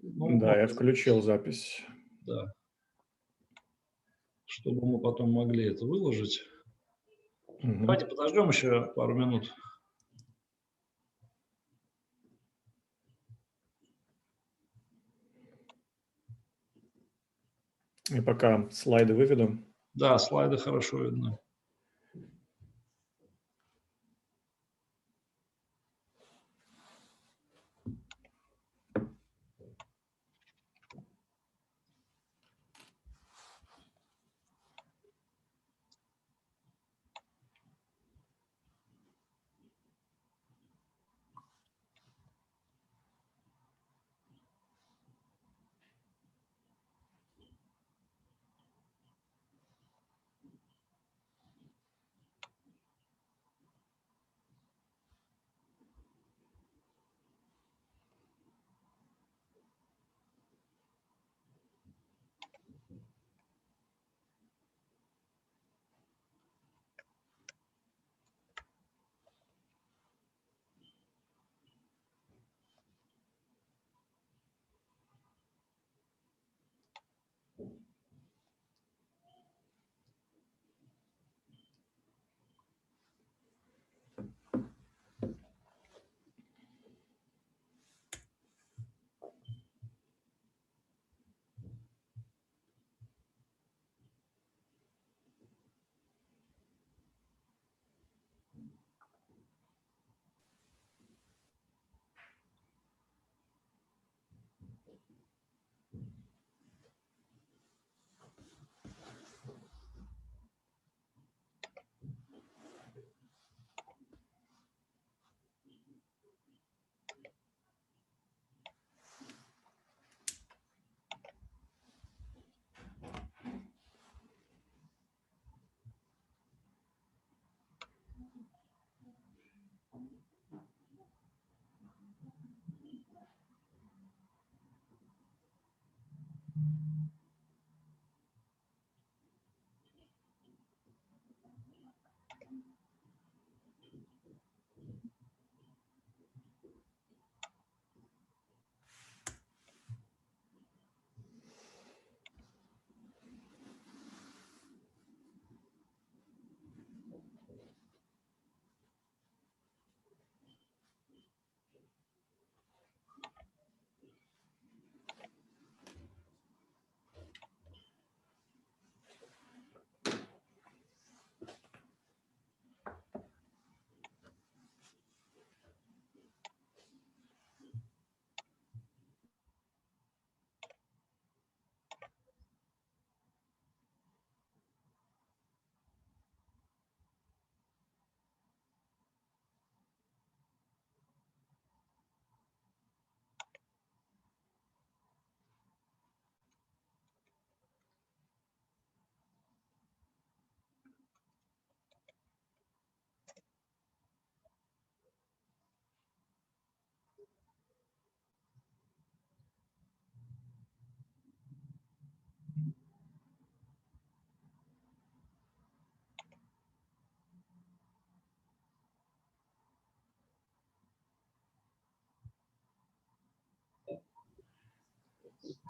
Ну, Да, я включил запись. да. Чтобы мы потом могли это выложить. Давайте подождем еще пару минут. И пока слайды выведу. Да, слайды хорошо видно.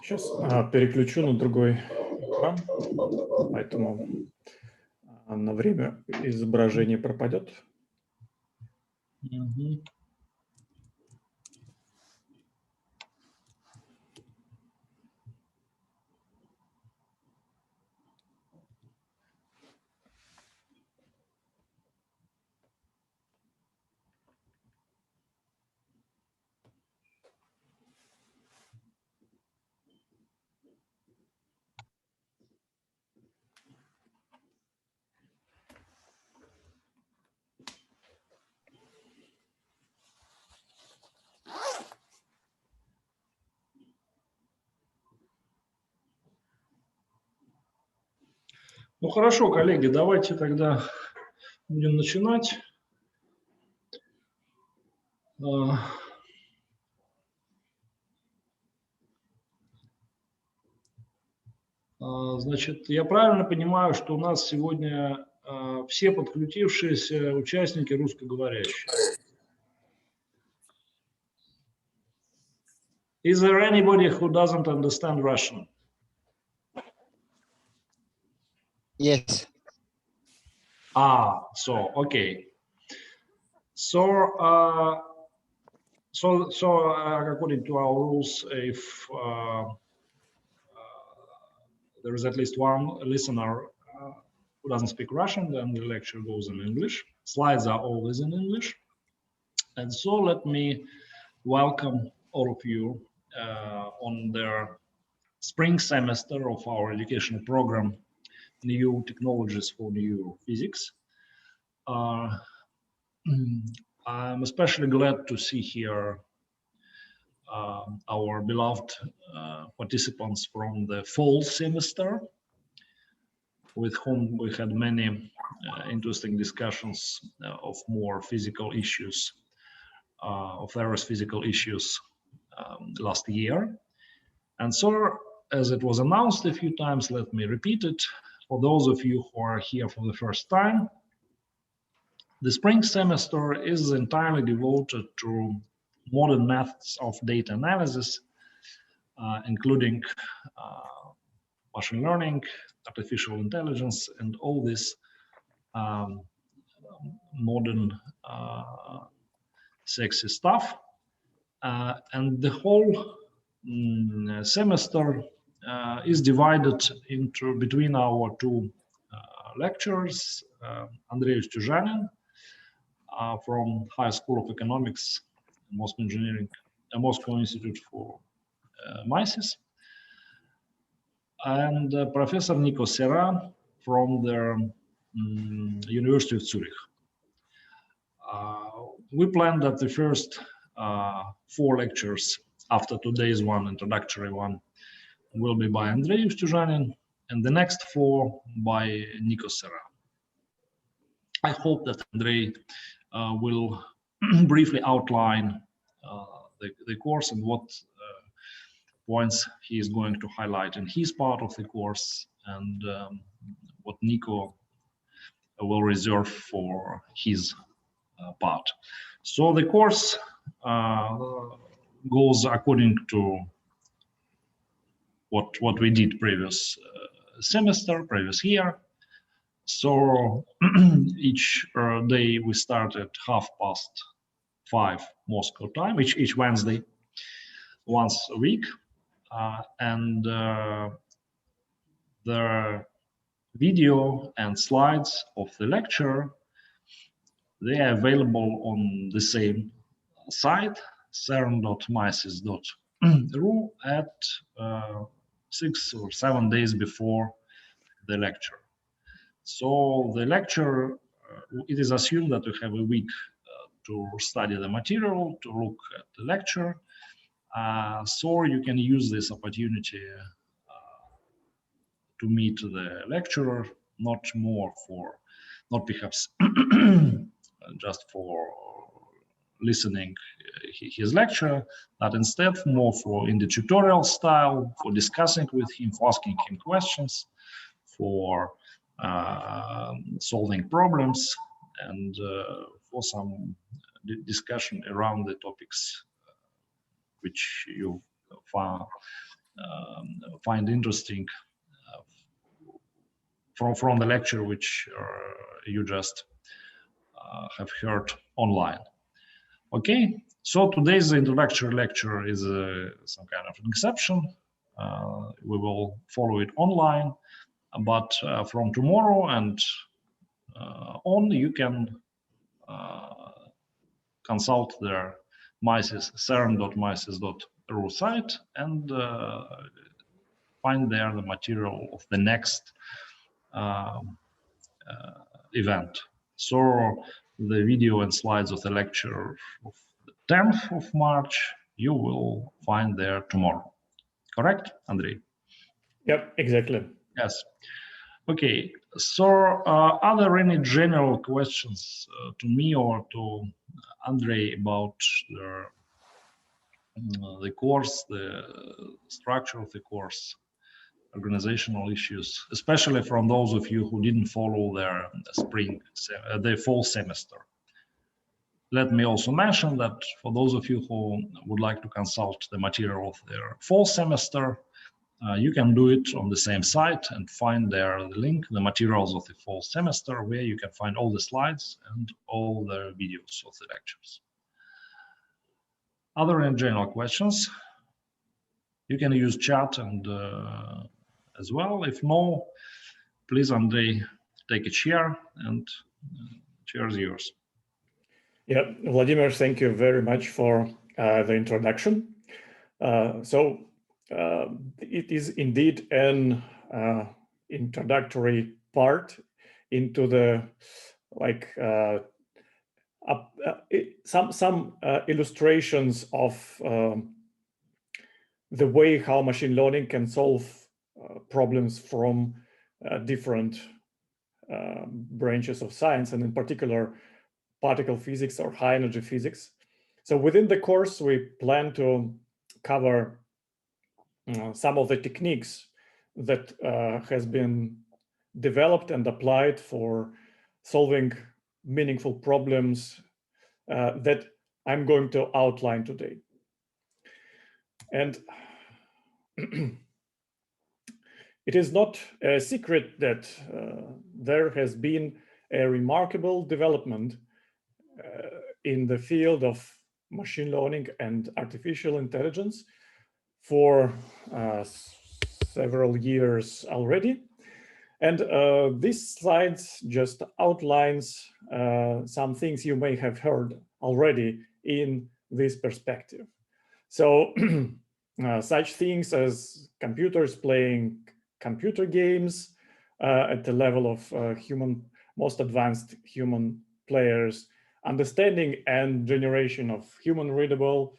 Сейчас переключу на другой экран, поэтому на время изображение пропадет. Ну хорошо, коллеги, давайте тогда будем начинать. Значит, я правильно понимаю, что у нас сегодня все подключившиеся участники русскоговорящие? Is there anybody who doesn't understand Russian? Yes. So okay. So according to our rules, if there is at least one listener who doesn't speak Russian, then the lecture goes in English. Slides are always in English. And so let me welcome all of you on the spring semester of our educational program, New Technologies for New Physics. I'm especially glad to see here our beloved participants from the fall semester, with whom we had many interesting discussions of more physical issues, of various physical issues last year. And so, as it was announced a few times, let me repeat it. For those of you who are here for the first time, the spring semester is entirely devoted to modern methods of data analysis, including machine learning, artificial intelligence, and all this modern sexy stuff. And the whole semester is divided into between our two lecturers, Andrei Ustюжанин from High School of Economics, Moscow Engineering, Moscow Institute for Mises, and Professor Nico Serra from the University of Zurich. We planned that the first 4 lectures after today's one, introductory one, will be by Andrei Ustюжанин, and the next 4 by Nico Serra. I hope that Andrei will briefly outline the course and what points he is going to highlight in his part of the course, and what Nico will reserve for his part. So the course goes according to what we did previous semester, previous year. So each day we start at 5:30 Moscow time, each Wednesday, once a week, and the video and slides of the lecture, they are available on the same site, cern.mises.ru, at 6 or 7 days before the lecture. So the lecture, it is assumed that we have a week to study the material, to look at the lecture. So you can use this opportunity to meet the lecturer, not perhaps just for listening his lecture, but instead more for in the tutorial style, for discussing with him, for asking him questions, for solving problems, and for some discussion around the topics which you find interesting from the lecture which you just have heard online. Okay, so today's introductory lecture is some kind of an exception. We will follow it online, but from tomorrow and on, you can consult their cern.mises.ru site and find there the material of the next event. So the video and slides of the lecture of the 10th of March, you will find there tomorrow. Correct, Andrei? Yep, exactly. Yes. Okay, so are there any general questions to me or to Andrei about the course, the structure of the course, organizational issues, especially from those of you who didn't follow their fall semester? Let me also mention that for those of you who would like to consult the material of their fall semester, you can do it on the same site and find there the link, the materials of the fall semester, where you can find all the slides and all the videos of the lectures. Other than general questions, you can use chat and as well. If no, please, Andrei, take a chair, and chair is yours. Yeah, Vladimir, thank you very much for the introduction. It is indeed an introductory part into the some illustrations of the way how machine learning can solve problems from different branches of science, and in particular particle physics or high energy physics. So within the course, we plan to cover some of the techniques that has been developed and applied for solving meaningful problems that I'm going to outline today. And it is not a secret that there has been a remarkable development in the field of machine learning and artificial intelligence for several years already. And this slide just outlines some things you may have heard already in this perspective. So such things as computers playing computer games at the level of most advanced human players, understanding and generation of human readable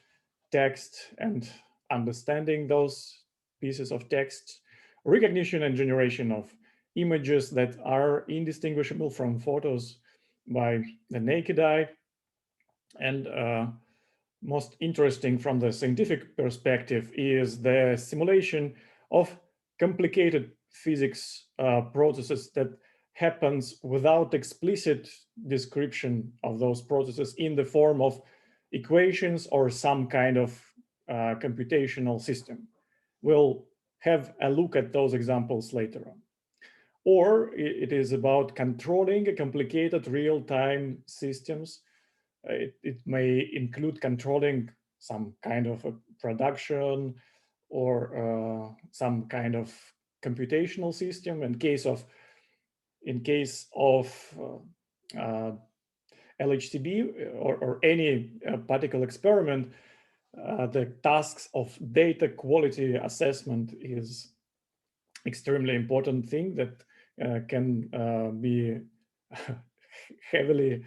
text and understanding those pieces of text, recognition and generation of images that are indistinguishable from photos by the naked eye, and most interesting from the scientific perspective is the simulation of complicated physics processes that happens without explicit description of those processes in the form of equations or some kind of computational system. We'll have a look at those examples later on. Or it is about controlling a complicated real-time systems. It may include controlling some kind of a production or some kind of computational system. In case of LHCb or any particle experiment, the tasks of data quality assessment is extremely important thing that can be heavily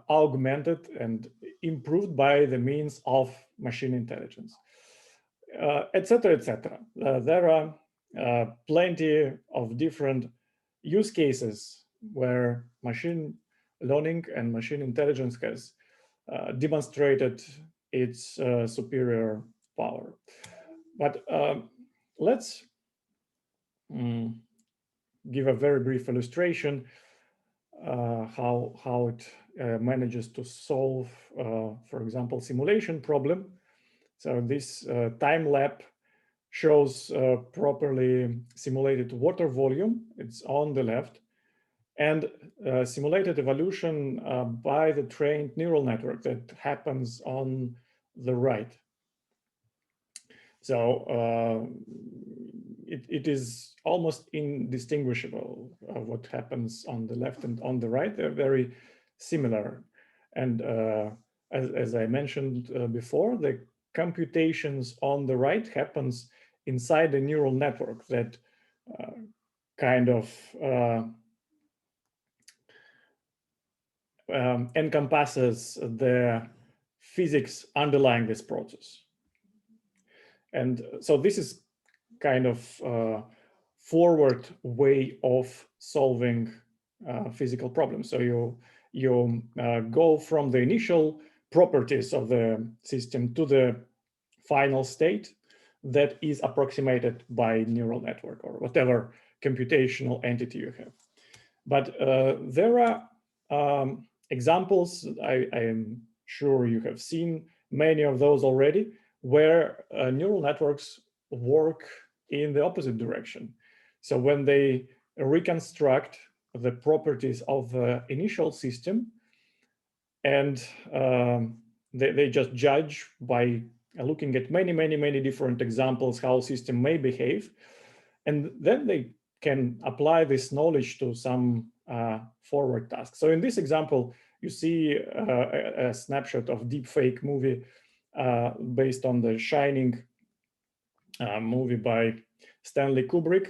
augmented and improved by the means of machine intelligence, etc., etc. There are plenty of different use cases where machine learning and machine intelligence has demonstrated its superior power. But let's give a very brief illustration how it manages to solve, for example, simulation problem. So this time lapse shows properly simulated water volume. It's on the left, and simulated evolution by the trained neural network that happens on the right. So it is almost indistinguishable what happens on the left and on the right. They're very similar. And as I mentioned before, the computations on the right happens inside the neural network that kind of encompasses the physics underlying this process. And so this is kind of forward way of solving physical problems. So you go from the initial properties of the system to the final state that is approximated by neural network or whatever computational entity you have. But there are examples, I am sure you have seen many of those already, where neural networks work in the opposite direction. So when they reconstruct the properties of the initial system, and they just judge by looking at many different examples how system may behave, and then they can apply this knowledge to some forward task. So in this example, you see a snapshot of deepfake movie based on the Shining movie by Stanley Kubrick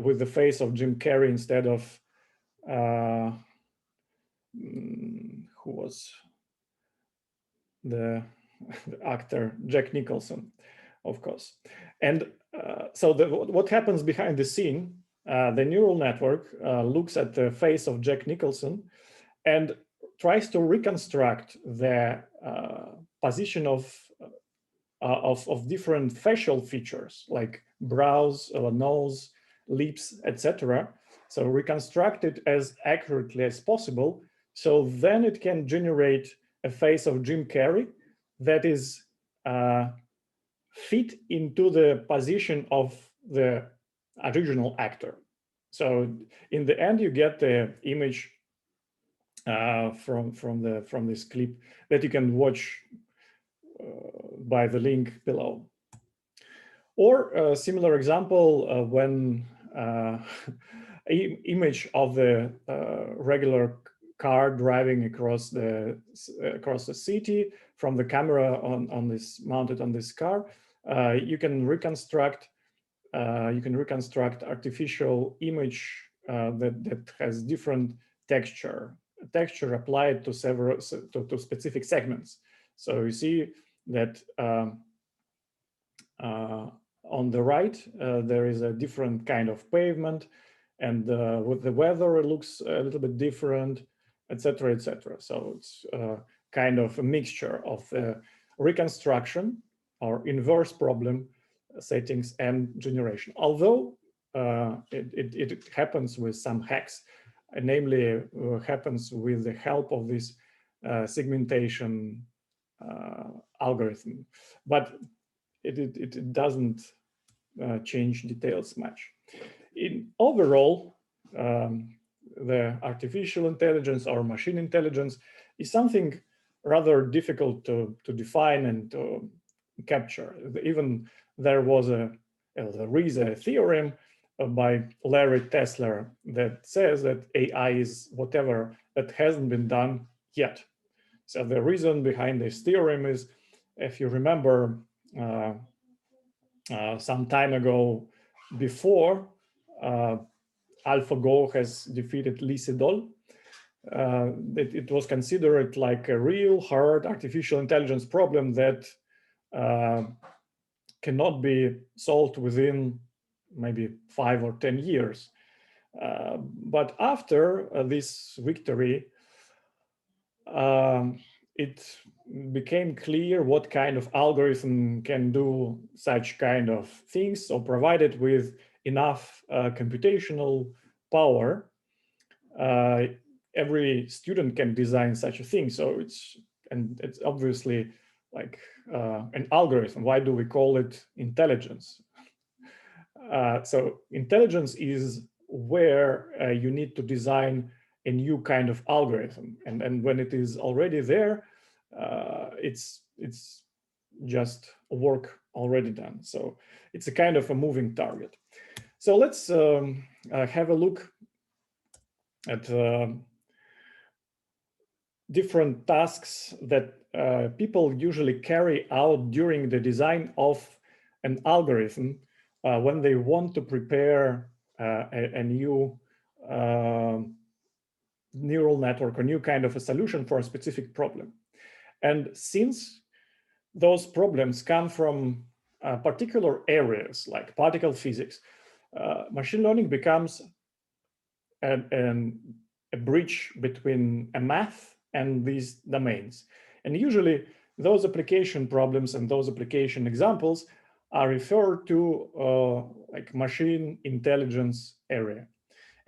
with the face of Jim Carrey instead of who was the actor, Jack Nicholson, of course. And so what happens behind the scene, the neural network looks at the face of Jack Nicholson and tries to reconstruct the position of different facial features like brows, nose, lips, etc. So reconstruct it as accurately as possible. So then it can generate a face of Jim Carrey that is fit into the position of the original actor. So in the end, you get the image from this clip that you can watch by the link below. Or a similar example when image of the regular car driving across the city from the camera mounted on this car, you can reconstruct artificial image that has different texture applied to specific segments. So you see that on the right there is a different kind of pavement, and with the weather it looks a little bit different, etc., etc. So it's kind of a mixture of reconstruction or inverse problem settings and generation. Although it happens with some hacks, namely happens with the help of this segmentation algorithm, but it doesn't change details much. In overall, the artificial intelligence or machine intelligence is something rather difficult to define and to capture. Even there is a theorem by Larry Tesler that says that AI is whatever that hasn't been done yet. So the reason behind this theorem is, if you remember some time ago, before AlphaGo has defeated Lee Sedol, it was considered like a real hard artificial intelligence problem that cannot be solved within maybe 5 or 10 years. But after this victory, it became clear what kind of algorithm can do such kind of things. So provided with enough computational power, every student can design such a thing. So it's obviously like an algorithm. Why do we call it intelligence? So intelligence is where you need to design a new kind of algorithm, and when it is already there, it's just work already done. So it's a kind of a moving target. So let's have a look at different tasks that people usually carry out during the design of an algorithm when they want to prepare a new neural network or new kind of a solution for a specific problem. And since those problems come from particular areas like particle physics, machine learning becomes a bridge between a math and these domains. And usually those application problems and those application examples are referred to like machine intelligence area.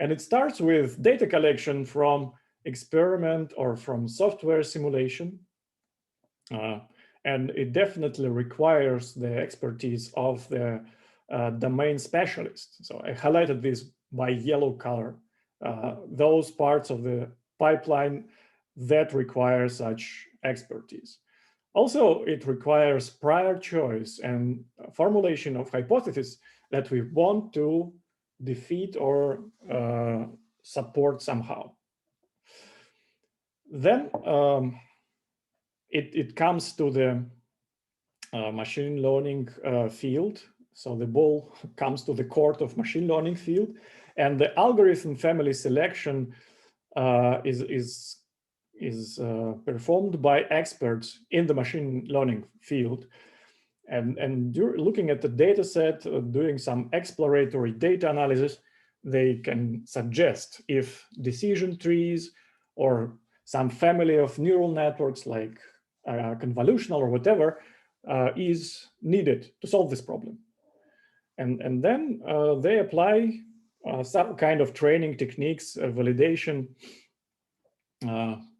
And it starts with data collection from experiment or from software simulation. And it definitely requires the expertise of the domain specialist. So I highlighted this by yellow color, those parts of the pipeline that require such expertise. Also, it requires prior choice and formulation of hypotheses that we want to defeat or support somehow. Then it comes to the machine learning field. So the ball comes to the court of machine learning field, and the algorithm family selection is performed by experts in the machine learning field. And looking at the data set, doing some exploratory data analysis, they can suggest if decision trees or some family of neural networks like convolutional or whatever is needed to solve this problem. And then they apply some kind of training techniques, validation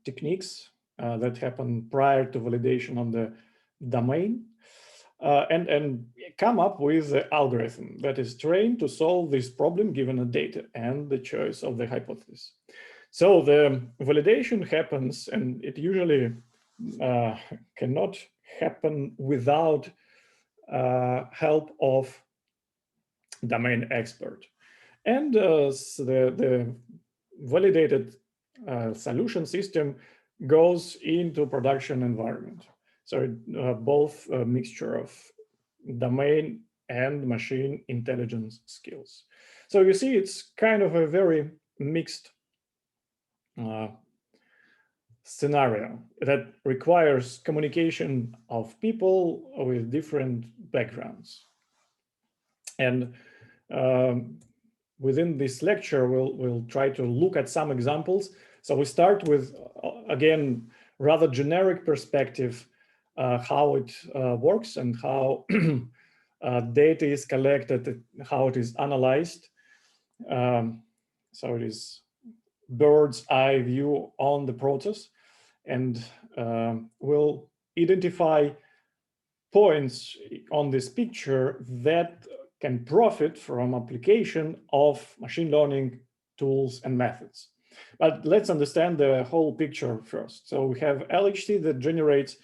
techniques that happen prior to validation on the domain, and come up with the algorithm that is trained to solve this problem given the data and the choice of the hypothesis. So the validation happens, and it usually cannot happen without help of domain expert. And the validated solution system goes into production environment. So both a mixture of domain and machine intelligence skills. So you see, it's kind of a very mixed scenario that requires communication of people with different backgrounds. And within this lecture, we'll try to look at some examples. So we start with, again, rather generic perspective, how it works and how data is collected, how it is analyzed. So it is bird's eye view on the process, and we'll identify points on this picture that can profit from application of machine learning tools and methods. But let's understand the whole picture first. So we have LHC that generates,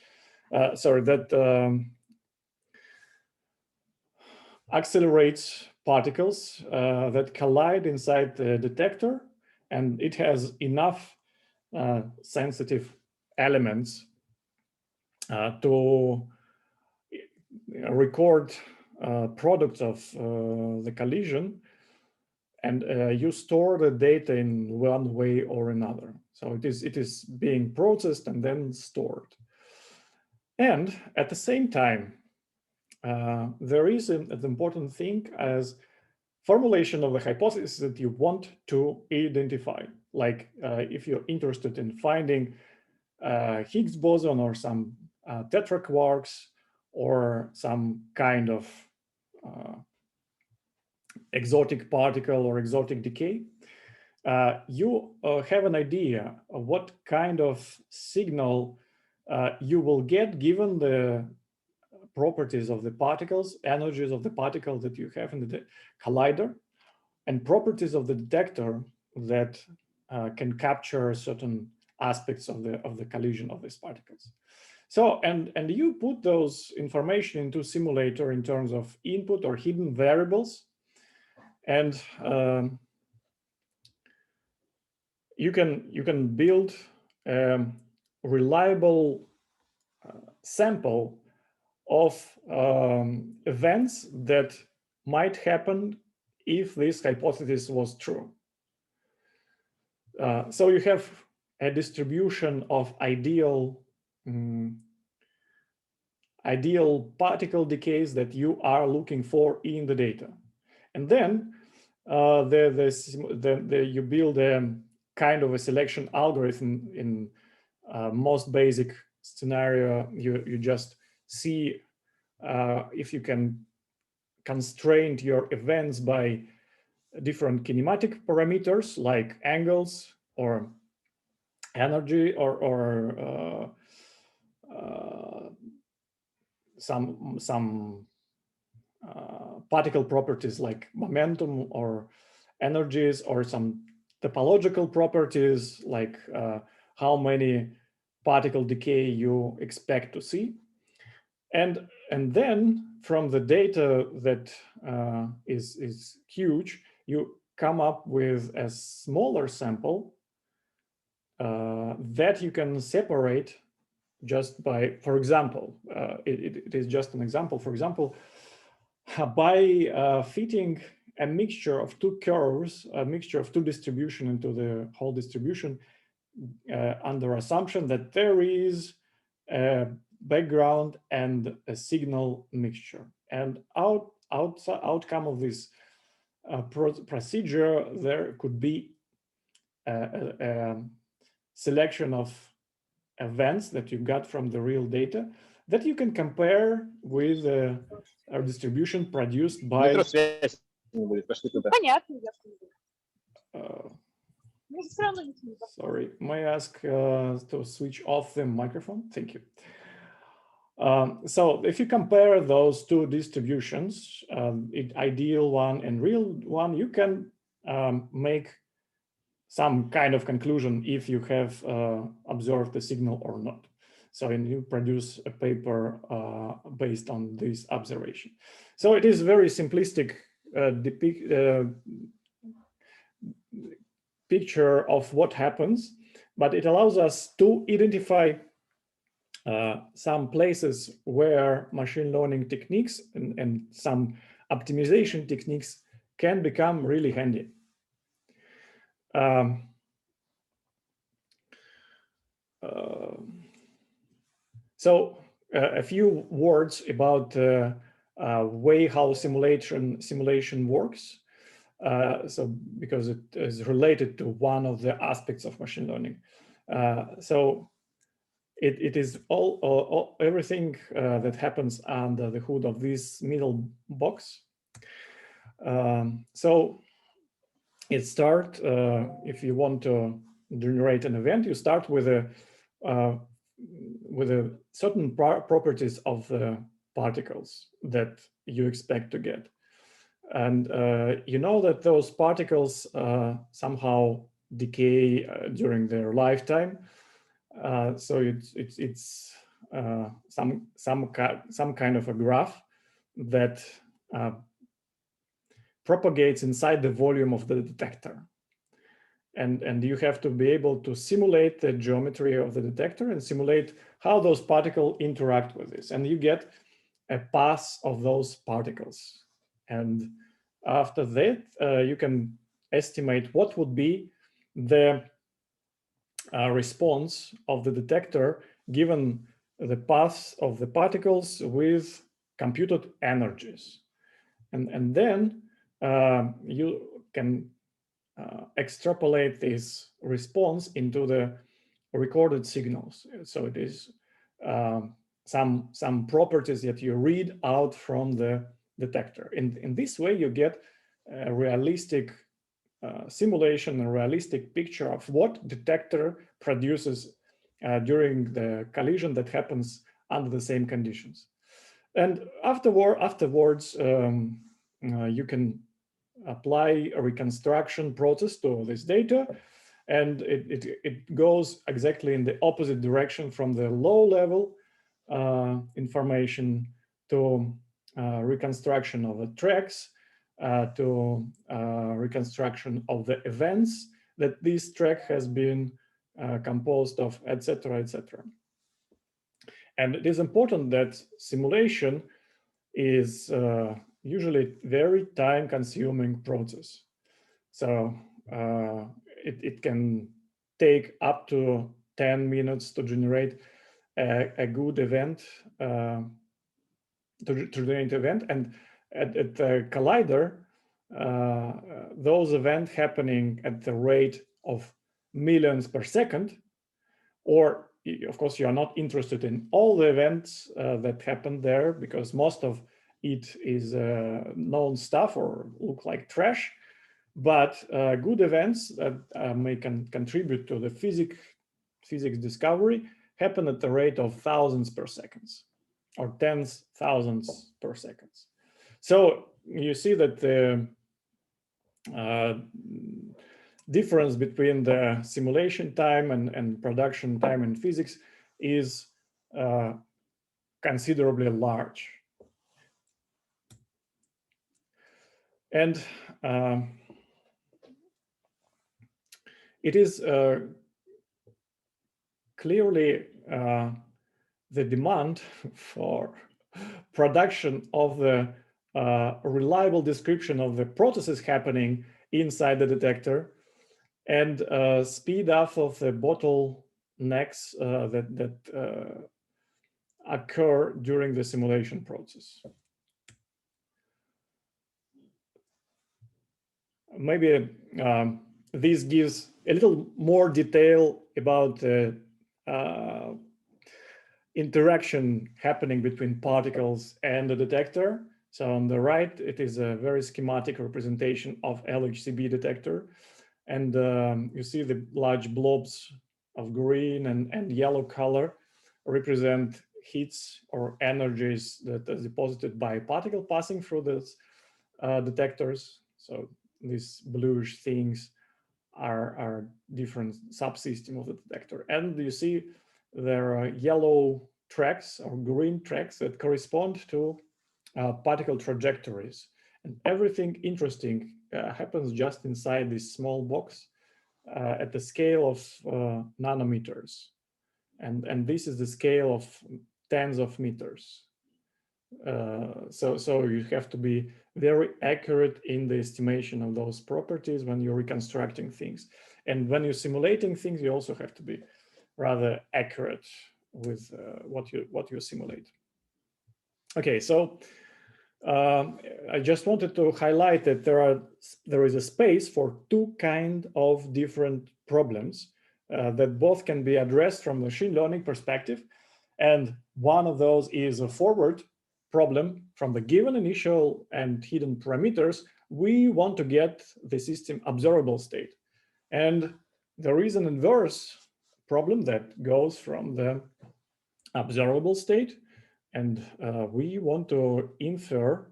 accelerates particles that collide inside the detector, and it has enough sensitive elements to record products of the collision, and you store the data in one way or another. So it is being processed and then stored. And at the same time, there is an important thing as formulation of the hypothesis that you want to identify. Like if you're interested in finding Higgs boson or some tetraquarks or some kind of exotic particle or exotic decay, you have an idea of what kind of signal you will get given the properties of the particles, energies of the particle that you have in the collider, and properties of the detector that can capture certain aspects of the collision of these particles. So, and you put those information into simulator in terms of input or hidden variables, and you can build a reliable sample of events that might happen if this hypothesis was true. So you have a distribution of ideal particle decays that you are looking for in the data. And then you build a kind of a selection algorithm. In most basic scenario, you just see if you can constrain your events by different kinematic parameters like angles or energy or some particle properties like momentum or energies, or some topological properties like how many particle decay you expect to see. And then from the data that is huge, you come up with a smaller sample that you can separate just by, for example, it is just an example, for example, by fitting a mixture of two curves, a mixture of two distribution into the whole distribution under assumption that there is a background and a signal mixture. And outcome of this procedure, there could be a selection of events that you got from the real data that you can compare with a distribution produced by sorry, may I ask to switch off the microphone? Thank you. So if you compare those two distributions, ideal one and real one, you can make some kind of conclusion if you have observed the signal or not. So and you produce a paper based on this observation. So it is very simplistic picture of what happens, but it allows us to identify some places where machine learning techniques and some optimization techniques can become really handy. So a few words about way how simulation works. So because it is related to one of the aspects of machine learning. So it is everything that happens under the hood of this middle box. So it starts, if you want to generate an event, you start with a certain properties of the particles that you expect to get. And you know that those particles somehow decay during their lifetime. So it's some kind of a graph that propagates inside the volume of the detector. And you have to be able to simulate the geometry of the detector and simulate how those particles interact with this. And you get a path of those particles. And after that, you can estimate what would be the response of the detector given the path of the particles with computed energies. And then you can extrapolate this response into the recorded signals. So it is some properties that you read out from the detector. In this way, you get a realistic simulation, a realistic picture of what detector produces during the collision that happens under the same conditions. And afterwards, you can apply a reconstruction process to this data, and it goes exactly in the opposite direction from the low level information to reconstruction of the tracks, to reconstruction of the events that this track has been composed of, etc., etc. And it is important that simulation is usually very time-consuming process. So it can take up to 10 minutes to generate a good event, to generate event. And at the collider, those events happening at the rate of millions per second, or of course you are not interested in all the events that happen there, because most of it is known stuff or look like trash, but good events that may contribute to the physics discovery happen at the rate of thousands per seconds, or tens thousands per seconds. So you see that the difference between the simulation time and production time in physics is considerably large. And it is clearly the demand for production of the reliable description of the processes happening inside the detector and speed up of the bottlenecks that occur during the simulation process. Maybe this gives a little more detail about the interaction happening between particles and the detector. So on the right, it is a very schematic representation of LHCb detector. And you see the large blobs of green and yellow color represent heats or energies that are deposited by particle passing through these detectors. So these bluish things are different subsystem of the detector. And you see there are yellow tracks or green tracks that correspond to particle trajectories. And everything interesting happens just inside this small box at the scale of nanometers. And this is the scale of tens of meters. So you have to be very accurate in the estimation of those properties when you're reconstructing things. And when you're simulating things, you also have to be rather accurate with what you simulate. Okay, so I just wanted to highlight that there is a space for two kinds of different problems that both can be addressed from machine learning perspective. And one of those is a forward problem. From the given initial and hidden parameters, we want to get the system observable state. And there is an inverse problem that goes from the observable state, and we want to infer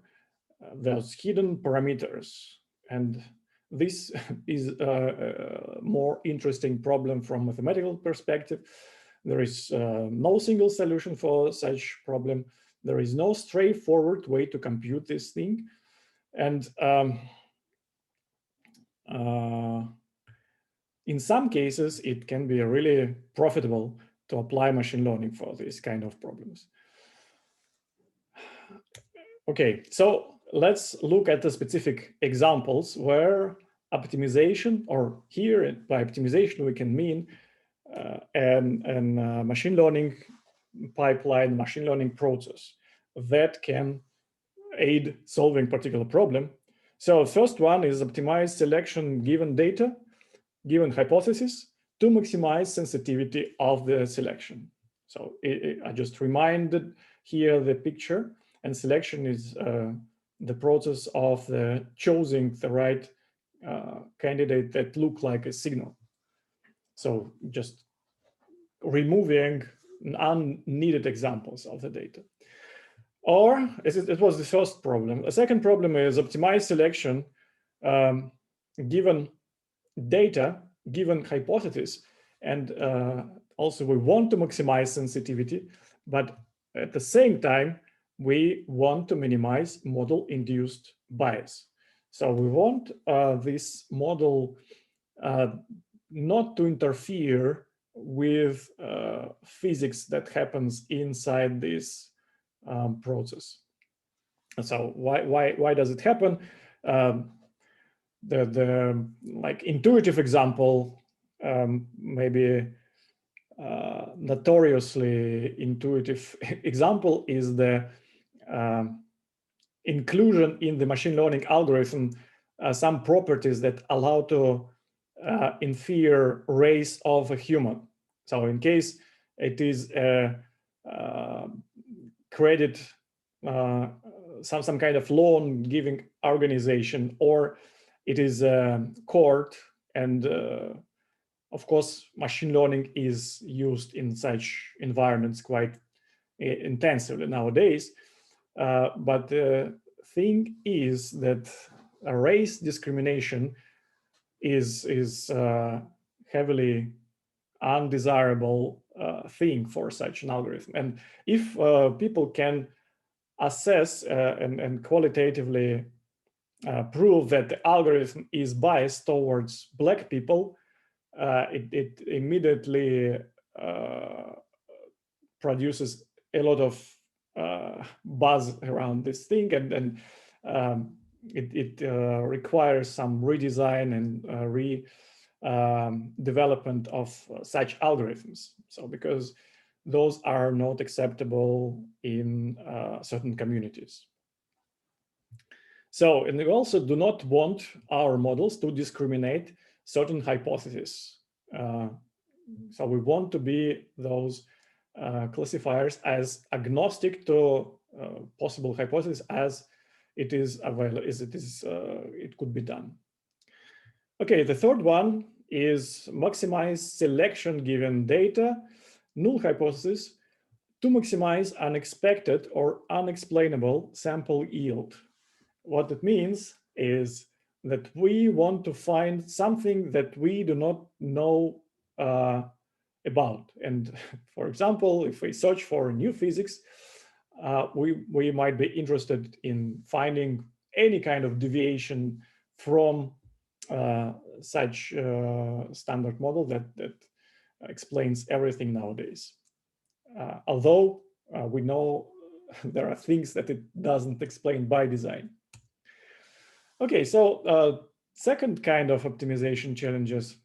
those hidden parameters. And this is a more interesting problem from a mathematical perspective. There is no single solution for such problem. There is no straightforward way to compute this thing. And in some cases, it can be really profitable to apply machine learning for these kind of problems. Okay, so let's look at the specific examples where optimization, or here by optimization, we can mean an machine learning pipeline, machine learning process that can aid solving particular problem. So first one is optimized selection given data, given hypothesis to maximize sensitivity of the selection. So I just reminded here the picture, and selection is the process of choosing the right candidate that look like a signal. So just removing unneeded examples of the data. Or it was the first problem. A second problem is optimized selection given data, given hypothesis, and also we want to maximize sensitivity, but at the same time, we want to minimize model-induced bias. So we want this model not to interfere with physics that happens inside this process. So why does it happen? The like intuitive example, maybe notoriously intuitive example is the inclusion in the machine learning algorithm some properties that allow to infer race of a human. So in case it is a credit, some kind of loan giving organization, or it is a court and Of course, machine learning is used in such environments quite intensively nowadays. But the thing is that race discrimination is heavily undesirable thing for such an algorithm. And if people can assess and qualitatively prove that the algorithm is biased towards Black people, it immediately produces a lot of buzz around this thing, and it requires some redesign and development of such algorithms. So because those are not acceptable in certain communities. So, and we also do not want our models to discriminate certain hypotheses. So we want to be those classifiers as agnostic to possible hypotheses as it is available, as it could be done. Okay, the third one is maximize selection given data, null hypothesis, to maximize unexpected or unexplainable sample yield. What it means is that we want to find something that we do not know about. And for example, if we search for new physics, we might be interested in finding any kind of deviation from such standard model that explains everything nowadays. Although we know there are things that it doesn't explain by design. Okay, so second kind of optimization challenges,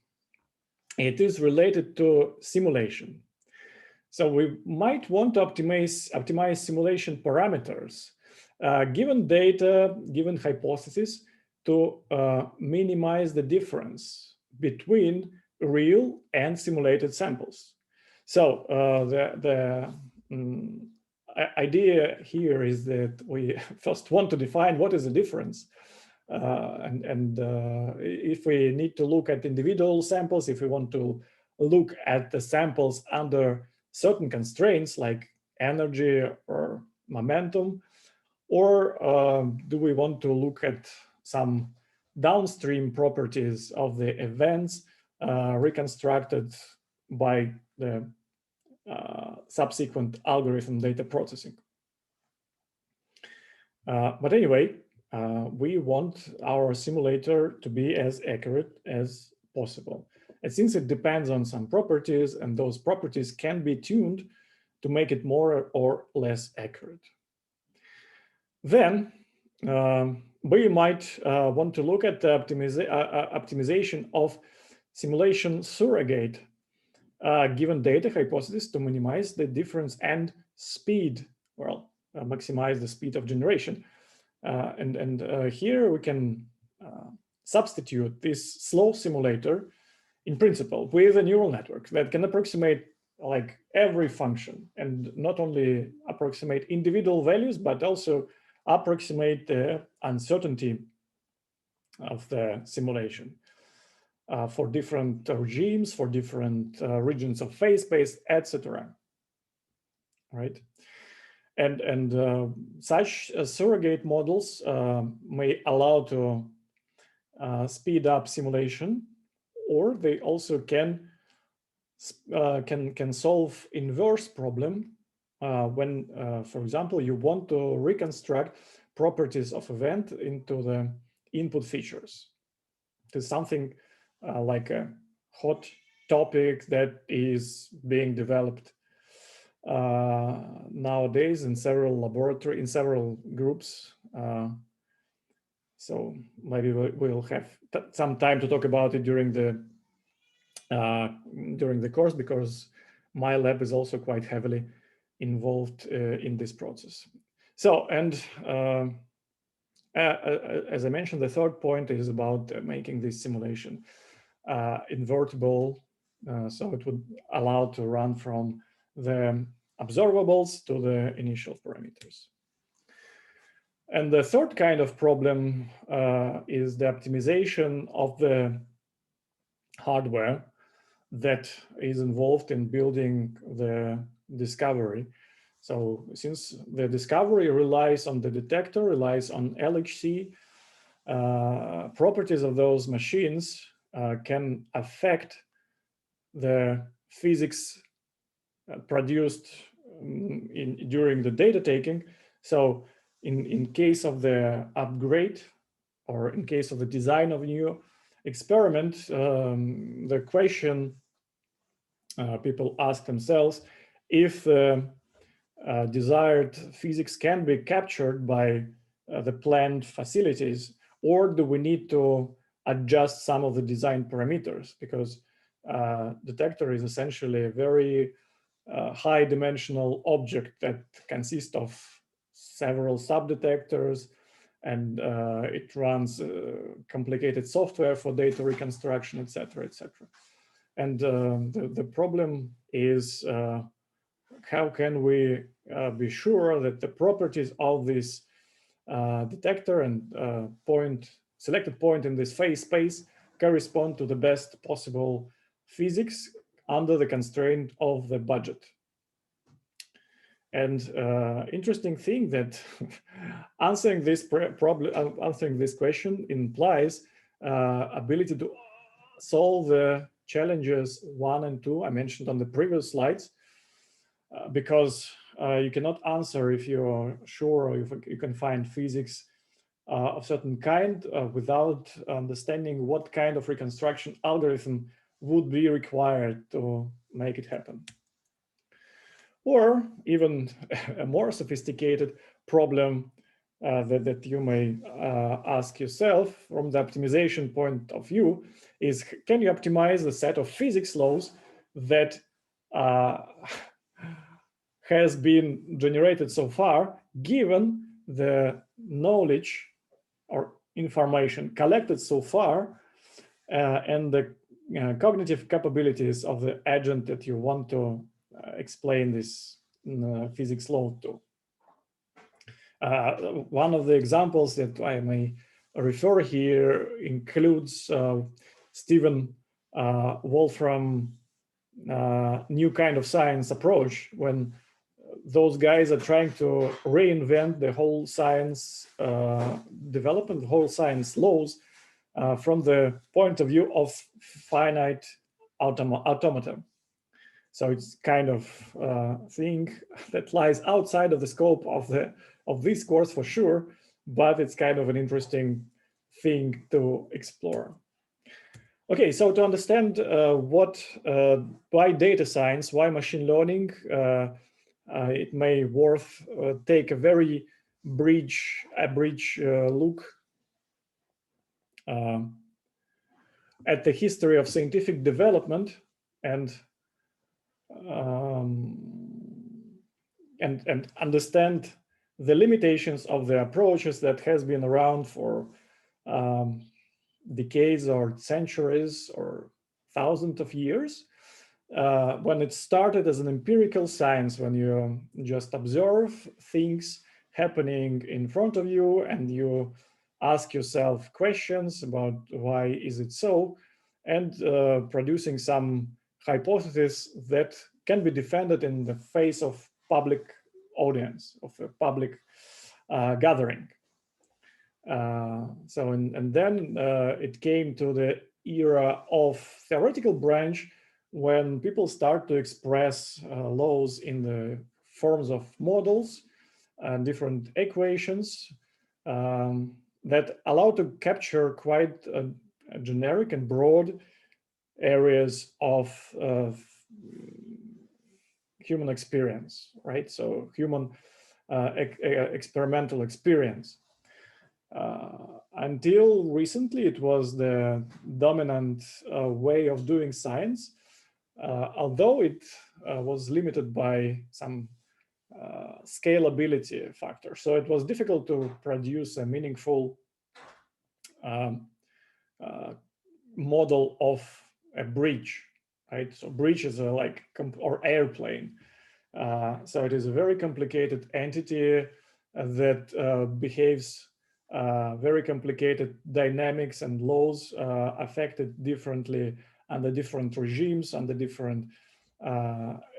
it is related to simulation. So we might want to optimize simulation parameters, given data, given hypothesis, to minimize the difference between real and simulated samples. So the idea here is that we first want to define what is the difference. If we need to look at individual samples, if we want to look at the samples under certain constraints like energy or momentum, or do we want to look at some downstream properties of the events reconstructed by the subsequent algorithm data processing? But anyway, we want our simulator to be as accurate as possible. And since it depends on some properties, and those properties can be tuned to make it more or less accurate. Then we might want to look at the optimization of simulation surrogate given data hypothesis to minimize the difference and speed, well, maximize the speed of generation. Here we can substitute this slow simulator in principle with a neural network that can approximate like every function, and not only approximate individual values, but also approximate the uncertainty of the simulation for different regimes, for different regions of phase space, etc. Right? And such surrogate models may allow to speed up simulation, or they also can solve inverse problem when, for example, you want to reconstruct properties of event into the input features. There's something like a hot topic that is being developed nowadays in several groups. So maybe we'll have some time to talk about it during the course, because my lab is also quite heavily involved in this process. So, and as I mentioned, the third point is about making this simulation invertible, so it would allow to run from the observables to the initial parameters. And the third kind of problem is the optimization of the hardware that is involved in building the discovery. So since the discovery relies on the detector, relies on LHC, properties of those machines can affect the physics produced during the data taking. So in case of the upgrade, or in case of the design of a new experiment, the question people ask themselves, if desired physics can be captured by the planned facilities, or do we need to adjust some of the design parameters? Because detector is essentially a very high dimensional object that consists of several sub-detectors, and it runs complicated software for data reconstruction, etc., etc. And the problem is how can we be sure that the properties of this detector and selected point in this phase space correspond to the best possible physics under the constraint of the budget. And interesting thing that answering this question implies ability to solve the challenges 1 and 2 I mentioned on the previous slides, because you cannot answer if you're sure or if you can find physics of certain kind without understanding what kind of reconstruction algorithm would be required to make it happen. Or even a more sophisticated problem that you may ask yourself from the optimization point of view is, can you optimize the set of physics laws that has been generated so far, given the knowledge or information collected so far and the cognitive capabilities of the agent that you want to explain this physics law to. One of the examples that I may refer here includes Stephen Wolfram new kind of science approach, when those guys are trying to reinvent the whole science development, the whole science laws from the point of view of finite automata. So it's kind of thing that lies outside of the scope of this course for sure, but it's kind of an interesting thing to explore. Okay, so to understand why data science, why machine learning, it may worth take a very bridge look at the history of scientific development and understand the limitations of the approaches that has been around for decades or centuries or thousands of years. When it started as an empirical science, when you just observe things happening in front of you and you ask yourself questions about why is it so, and producing some hypothesis that can be defended in the face of public audience, of a public gathering. And then it came to the era of theoretical branch, when people start to express laws in the forms of models and different equations that allow to capture quite a generic and broad areas of human experience, right? So human experimental experience. Until recently, it was the dominant way of doing science, although it was limited by some scalability factor. So it was difficult to produce a meaningful model of a bridge, right? So bridge is or airplane. So it is a very complicated entity that behaves very complicated dynamics and laws affected differently under different regimes, under different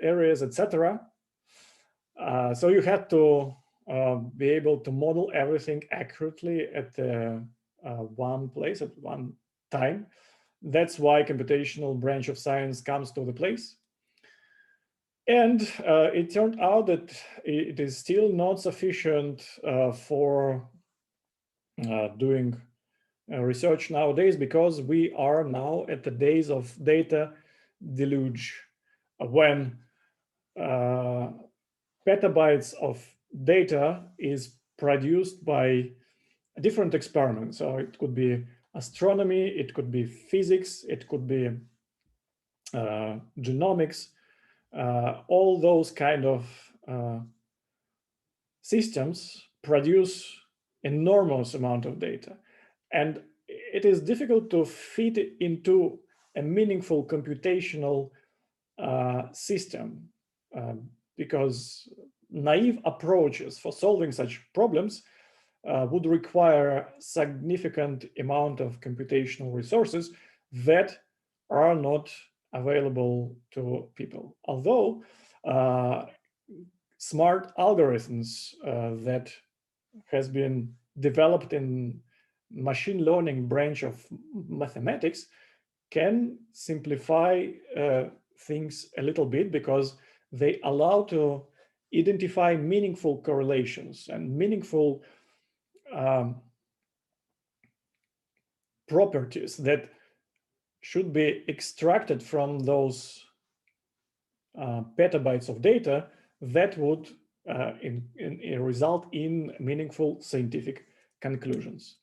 areas, etc. So you had to be able to model everything accurately at one place at one time. That's why computational branch of science comes to the place. And it turned out that it is still not sufficient for doing research nowadays, because we are now at the days of data deluge, when petabytes of data is produced by different experiments. So it could be astronomy, it could be physics, it could be genomics, all those kind of systems produce enormous amount of data. And it is difficult to fit it into a meaningful computational system, because naive approaches for solving such problems would require significant amount of computational resources that are not available to people. Although smart algorithms that has been developed in machine learning branch of mathematics can simplify things a little bit, because they allow to identify meaningful correlations and meaningful properties that should be extracted from those petabytes of data that would result in meaningful scientific conclusions.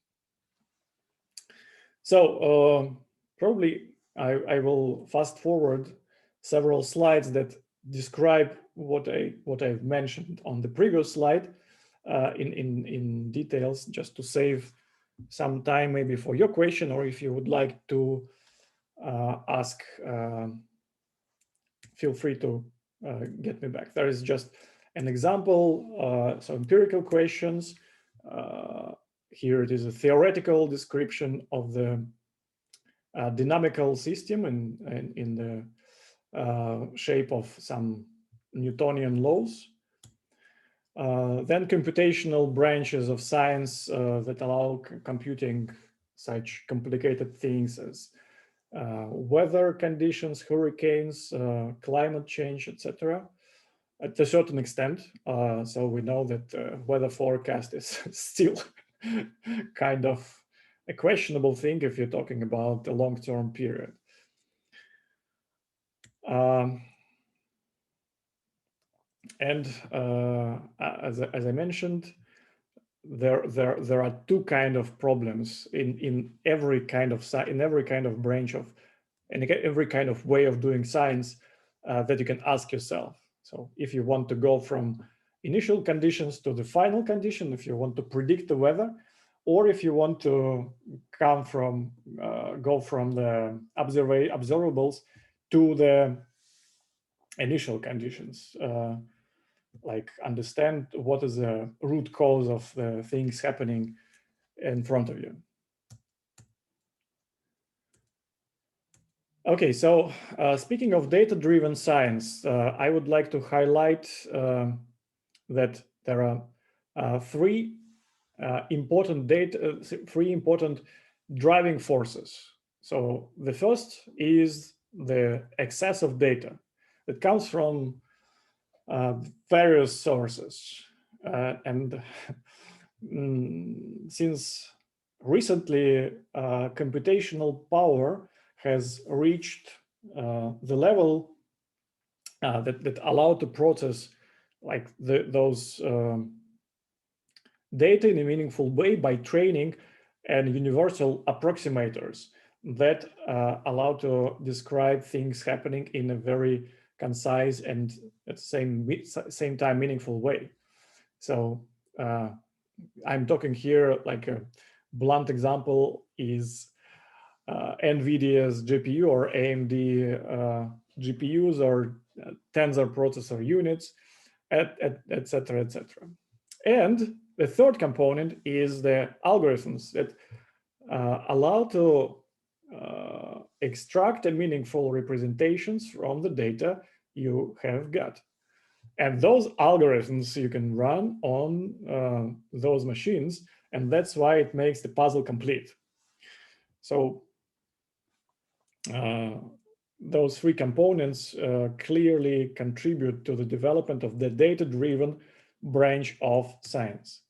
So probably I will fast forward several slides that describe what I've mentioned on the previous slide in details, just to save some time maybe for your question, or if you would like to ask, feel free to get me back. There is just an example, so empirical questions. Here it is a theoretical description of the dynamical system in the shape of some Newtonian laws. Then computational branches of science that allow computing such complicated things as weather conditions, hurricanes, climate change, etc. At a certain extent. So we know that weather forecast is still kind of a questionable thing if you're talking about a long-term period. And as I mentioned, there are two kind of problems in every kind of branch of, in every kind of way of doing science that you can ask yourself. So if you want to go from initial conditions to the final condition, if you want to predict the weather, or if you want to go from the observables to the initial conditions, like understand what is the root cause of the things happening in front of you. Okay, so speaking of data-driven science, I would like to highlight that there are three important driving forces. So the first is the excess of data that comes from various sources. And since recently, computational power has reached the level that allow to process like those data in a meaningful way by training and universal approximators that allow to describe things happening in a very concise and at the same time meaningful way. So I'm talking here, like a blunt example is NVIDIA's GPU or AMD GPUs or tensor processor units, etc., etc. And the third component is the algorithms that allow to extract a meaningful representations from the data you have got. And those algorithms you can run on those machines, and that's why it makes the puzzle complete. So those three components clearly contribute to the development of the data-driven branch of science.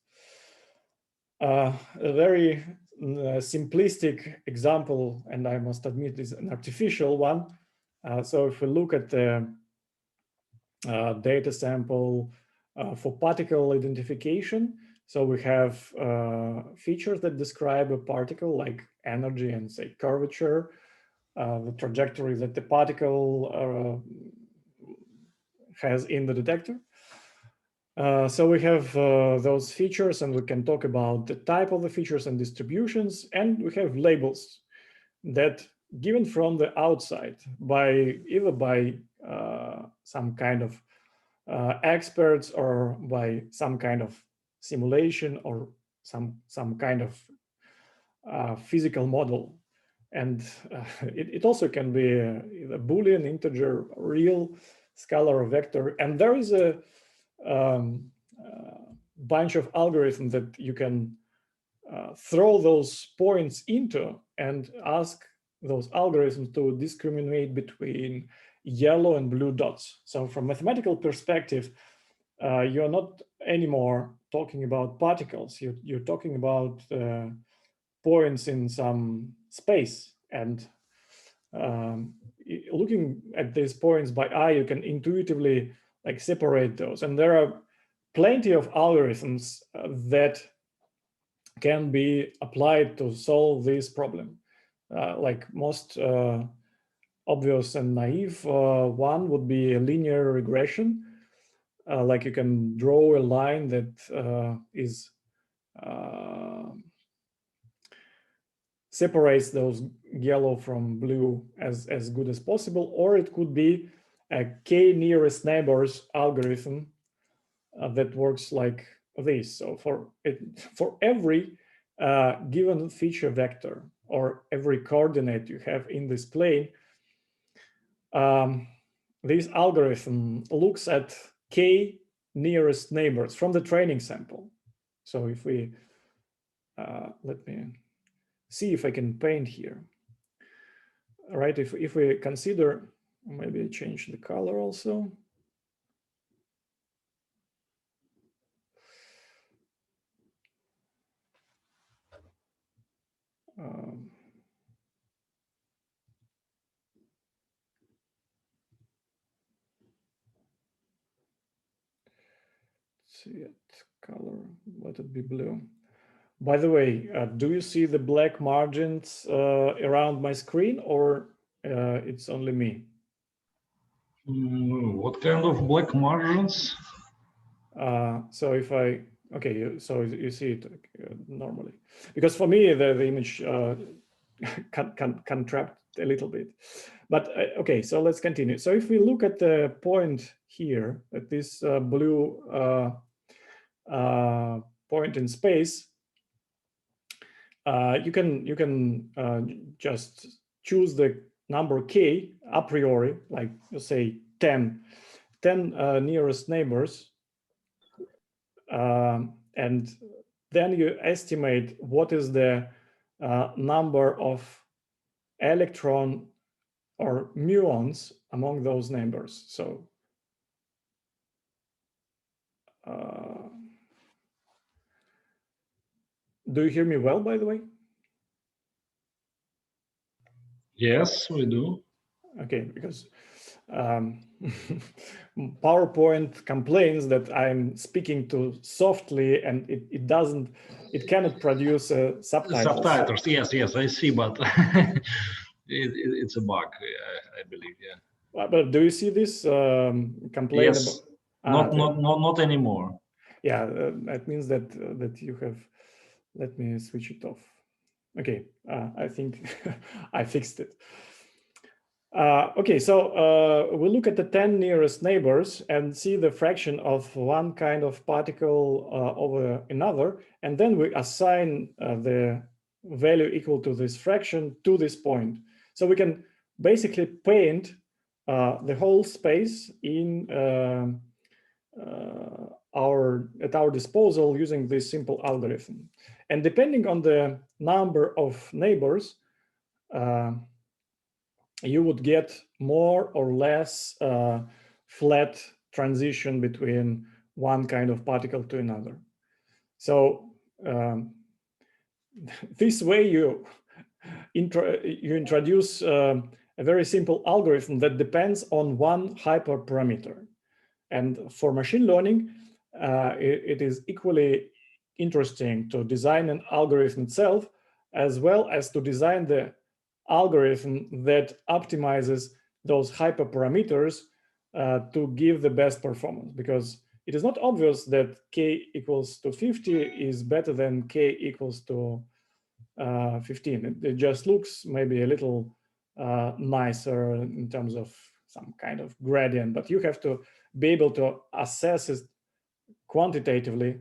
A very simplistic example, and I must admit is an artificial one. So if we look at the data sample for particle identification, so we have features that describe a particle like energy and say curvature, the trajectory that the particle has in the detector. So we have those features, and we can talk about the type of the features and distributions, and we have labels that given from the outside by either by some kind of experts or by some kind of simulation or some kind of physical model. And it also can be a Boolean, integer, real, scalar, or vector. And there is a bunch of algorithms that you can throw those points into and ask those algorithms to discriminate between yellow and blue dots. So from mathematical perspective, you're not anymore talking about particles. You're talking about points in some space, and looking at these points by eye, you can intuitively like separate those. And there are plenty of algorithms that can be applied to solve this problem. Like most obvious and naive one would be a linear regression. Like you can draw a line that is separates those yellow from blue as good as possible, or it could be a k nearest neighbors algorithm that works like this. So for every given feature vector or every coordinate you have in this plane, this algorithm looks at k nearest neighbors from the training sample. So if we let me see if I can paint here. All right, if we consider, maybe change the color also. See it, color, let it be blue. By the way, do you see the black margins around my screen, or it's only me? What kind of black margins? So if I, okay, so you see it normally. Because for me, the image can contract a little bit. But okay, so let's continue. So if we look at the point here, at this blue point in space, you can just choose the number k a priori, like you say 10 nearest neighbors, and then you estimate what is the number of electron or muons among those neighbors. So do you hear me well, by the way? Yes, we do. Okay, because PowerPoint complains that I'm speaking too softly and it cannot produce subtitles. Subtitles, yes, I see, but it's a bug, I believe, yeah. But do you see this complaint? Yes, not anymore. Yeah, that means that you have. Let me switch it off. Okay, I think I fixed it. Okay, so we look at the 10 nearest neighbors and see the fraction of one kind of particle over another, and then we assign the value equal to this fraction to this point. So we can basically paint the whole space in at our disposal using this simple algorithm. And depending on the number of neighbors, you would get more or less flat transition between one kind of particle to another. So this way you introduce a very simple algorithm that depends on one hyperparameter. And for machine learning, it is equally interesting to design an algorithm itself, as well as to design the algorithm that optimizes those hyperparameters to give the best performance, because it is not obvious that k equals to 50 is better than k equals to 15. It just looks maybe a little nicer in terms of some kind of gradient, but you have to be able to assess it quantitatively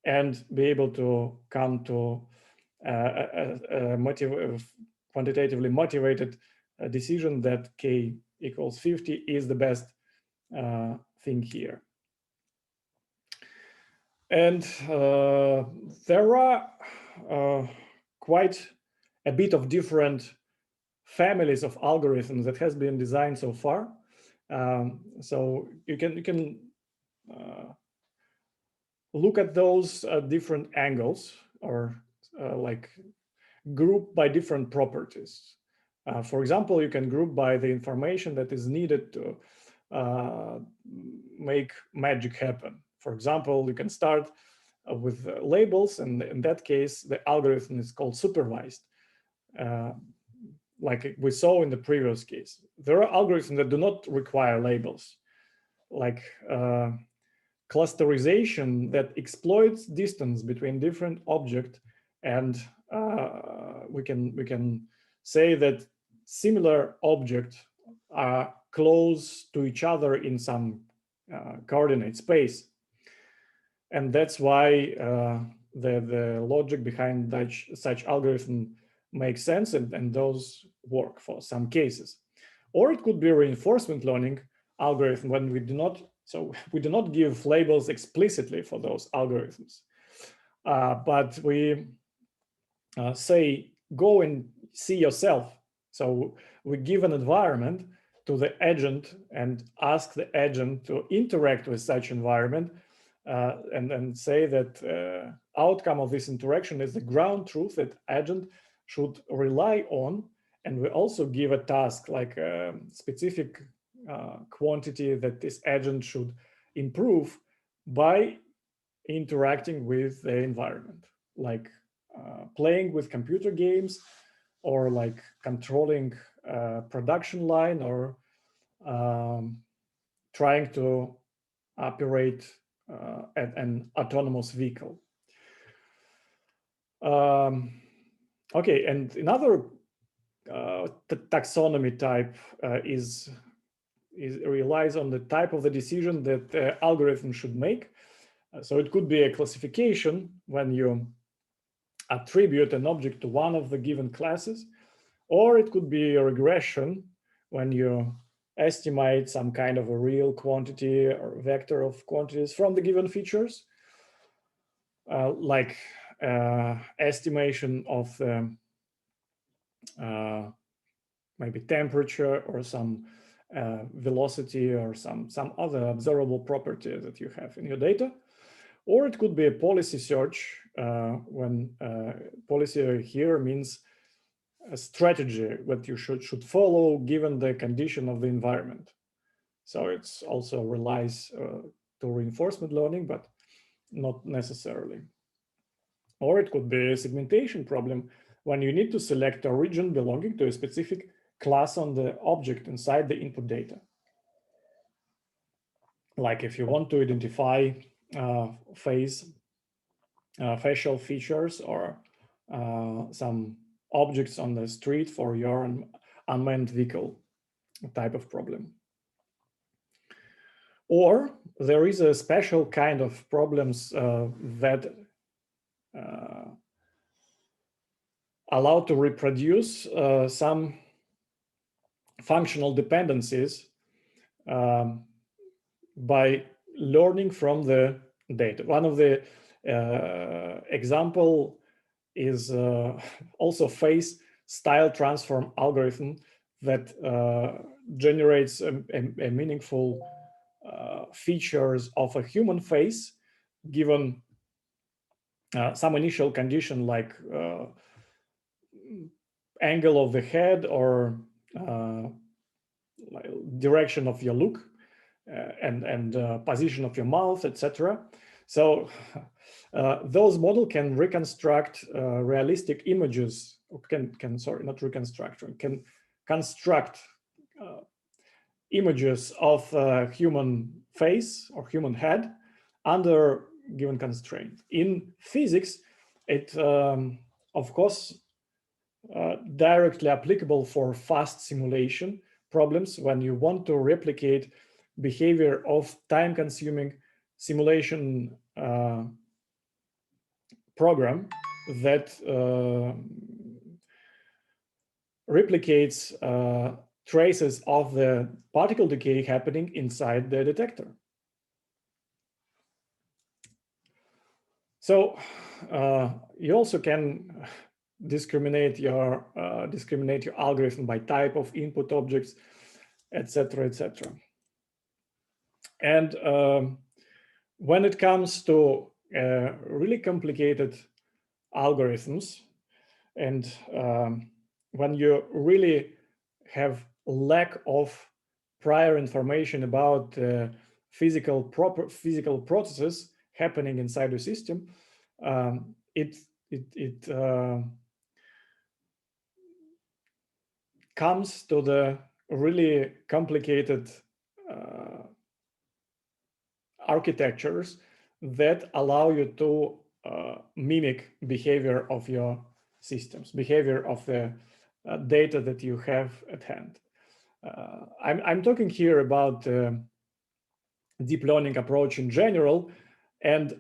and be able to come to a quantitatively motivated decision that k equals 50 is the best thing here. And there are quite a bit of different families of algorithms that has been designed so far. So you can look at those different angles, or like group by different properties. For example, you can group by the information that is needed to make magic happen. For example, you can start with labels, and in that case, the algorithm is called supervised, like we saw in the previous case. There are algorithms that do not require labels, like clusterization that exploits distance between different objects, and we can say that similar objects are close to each other in some coordinate space. And that's why the logic behind such algorithm makes sense, and those work for some cases. Or it could be a reinforcement learning algorithm when we do not give labels explicitly for those algorithms, but we say, go and see yourself. So we give an environment to the agent and ask the agent to interact with such environment, and then say that outcome of this interaction is the ground truth that agent should rely on. And we also give a task, like a specific quantity that this agent should improve by interacting with the environment, like playing with computer games, or like controlling a production line, or trying to operate an autonomous vehicle. Okay, and another taxonomy type relies on the type of the decision that the algorithm should make. So it could be a classification when you attribute an object to one of the given classes, or it could be a regression when you estimate some kind of a real quantity or vector of quantities from the given features, like estimation of the maybe temperature, or some velocity, or some other observable property that you have in your data. Or it could be a policy search, when policy here means a strategy that you should follow given the condition of the environment. So it's also relies to reinforcement learning, but not necessarily. Or it could be a segmentation problem when you need to select a region belonging to a specific class on the object inside the input data. Like if you want to identify facial features, or some objects on the street for your unmanned vehicle type of problem. Or there is a special kind of problems that allow to reproduce some functional dependencies by learning from the data. One of the example is also face style transform algorithm that generates a meaningful features of a human face given some initial condition like angle of the head or direction of your look and position of your mouth, etc. So those model can reconstruct realistic images, or can construct images of human face or human head under given constraint. In physics, it of course directly applicable for fast simulation problems when you want to replicate behavior of time-consuming simulation program that replicates traces of the particle decay happening inside the detector. So you also can discriminate your algorithm by type of input objects, etc., etc. And when it comes to really complicated algorithms, and when you really have lack of prior information about physical processes happening inside the system, it comes to the really complicated architectures that allow you to mimic behavior of your systems, behavior of the data that you have at hand. I'm talking here about deep learning approach in general and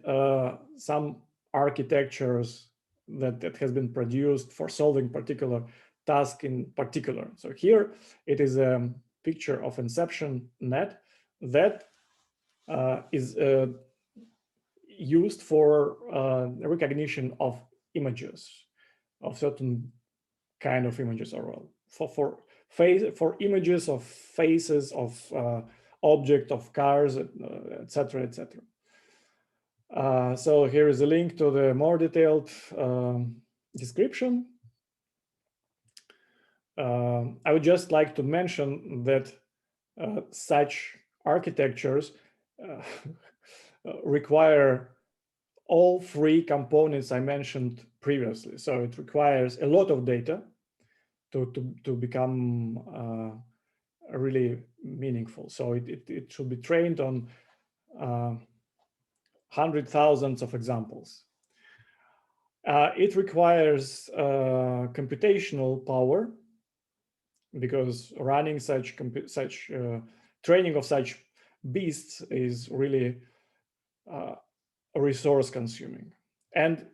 some architectures that has been produced for solving particular task in particular. So here it is a picture of inception net that is used for recognition of images, of certain kind of images, or for images of faces of object of cars, etc., etc. So here is a link to the more detailed description. I would just like to mention that such architectures require all three components I mentioned previously. So it requires a lot of data to become really meaningful. So it should be trained on 100,000 of examples. It requires computational power, because running such training of such beasts is really resource consuming, and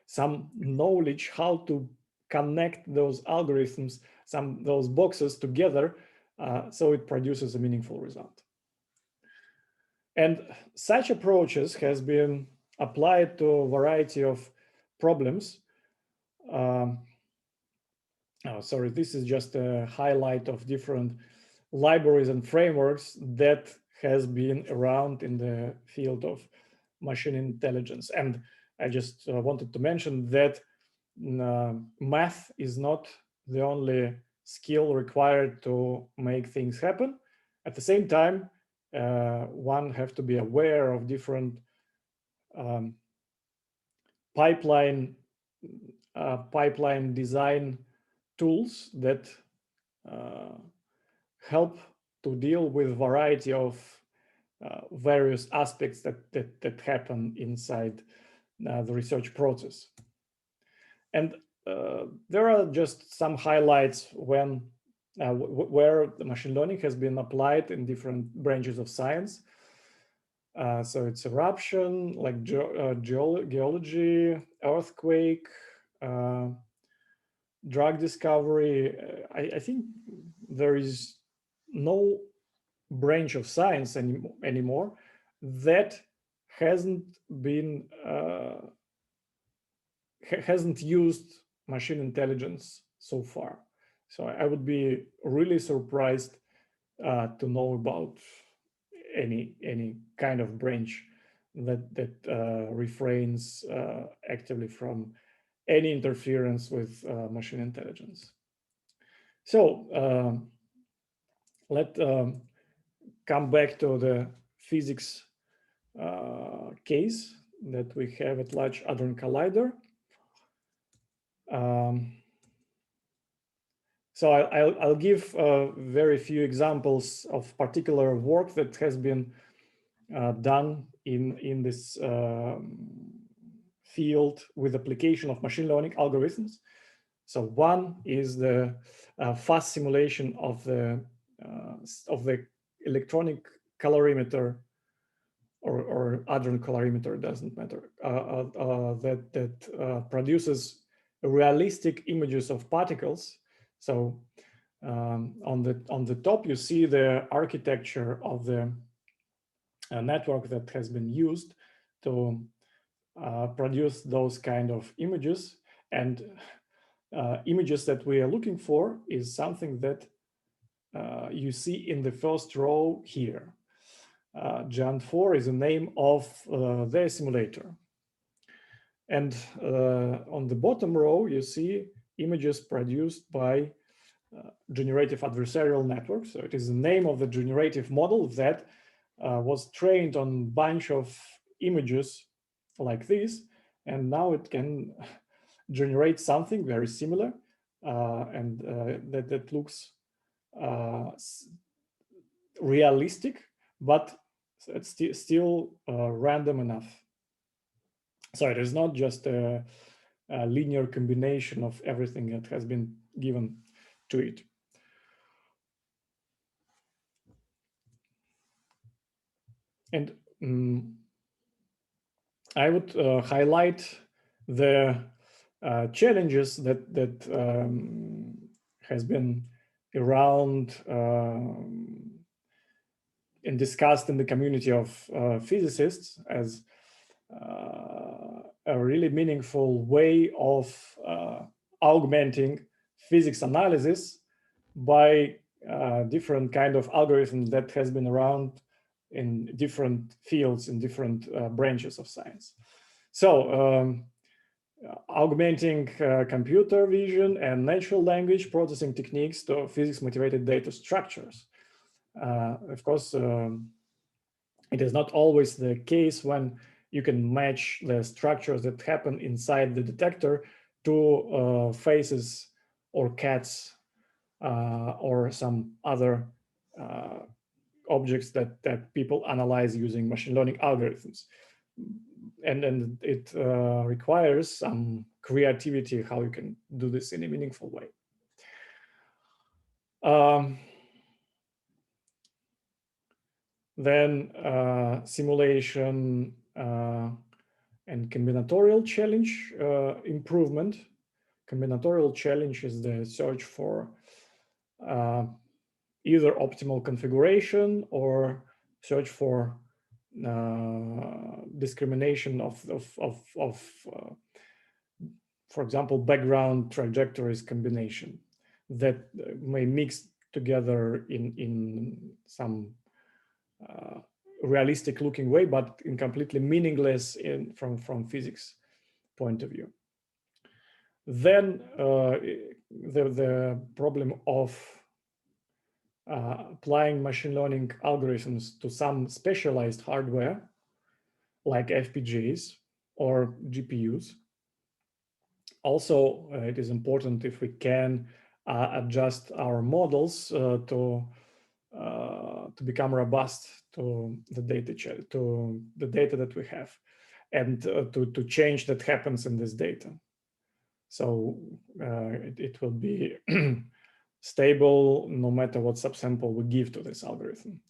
some knowledge how to connect those algorithms, those boxes together, so it produces a meaningful result. And such approaches has been applied to a variety of problems. Sorry, this is just a highlight of different libraries and frameworks that has been around in the field of machine intelligence. And I just wanted to mention that math is not the only skill required to make things happen. At the same time, one have to be aware of different pipeline design tools that help to deal with variety of various aspects that happen inside the research process. And there are just some highlights when where the machine learning has been applied in different branches of science. So it's eruption, like geology, earthquake, drug discovery. I think there is no branch of science anymore that hasn't used machine intelligence so far. So I would be really surprised to know about any kind of branch that refrains actively from any interference with machine intelligence. So let's come back to the physics case that we have at Large Hadron Collider. So I'll give very few examples of particular work that has been done in this field with application of machine learning algorithms. So one is the fast simulation of the electronic calorimeter or hadron colorimeter, doesn't matter, that produces realistic images of particles. So on the top, you see the architecture of the network that has been used to produce those kind of images. And images that we are looking for is something that you see in the first row here. Jan4 is the name of the simulator. And on the bottom row, you see images produced by generative adversarial network. So it is the name of the generative model that was trained on a bunch of images like this. And now it can generate something very similar and that looks realistic, but it's still random enough. So it is not just a linear combination of everything that has been given to it. And I would highlight the challenges that has been around and discussed in the community of physicists as a really meaningful way of augmenting physics analysis by different kind of algorithms that has been around in different fields, in different branches of science. So augmenting computer vision and natural language processing techniques to physics motivated data structures. Of course, it is not always the case when you can match the structures that happen inside the detector to faces or cats or some other objects that people analyze using machine learning algorithms. And it requires some creativity how you can do this in a meaningful way. Then simulation and combinatorial challenge improvement. Combinatorial challenge is the search for either optimal configuration or search for discrimination of for example, background trajectories combination that may mix together in some realistic looking way, but in completely meaningless from physics point of view. Then the problem of applying machine learning algorithms to some specialized hardware like FPGAs or GPUs. Also, it is important if we can adjust our models to become robust to the data that we have, and to change that happens in this data. So it will be stable no matter what subsample we give to this algorithm.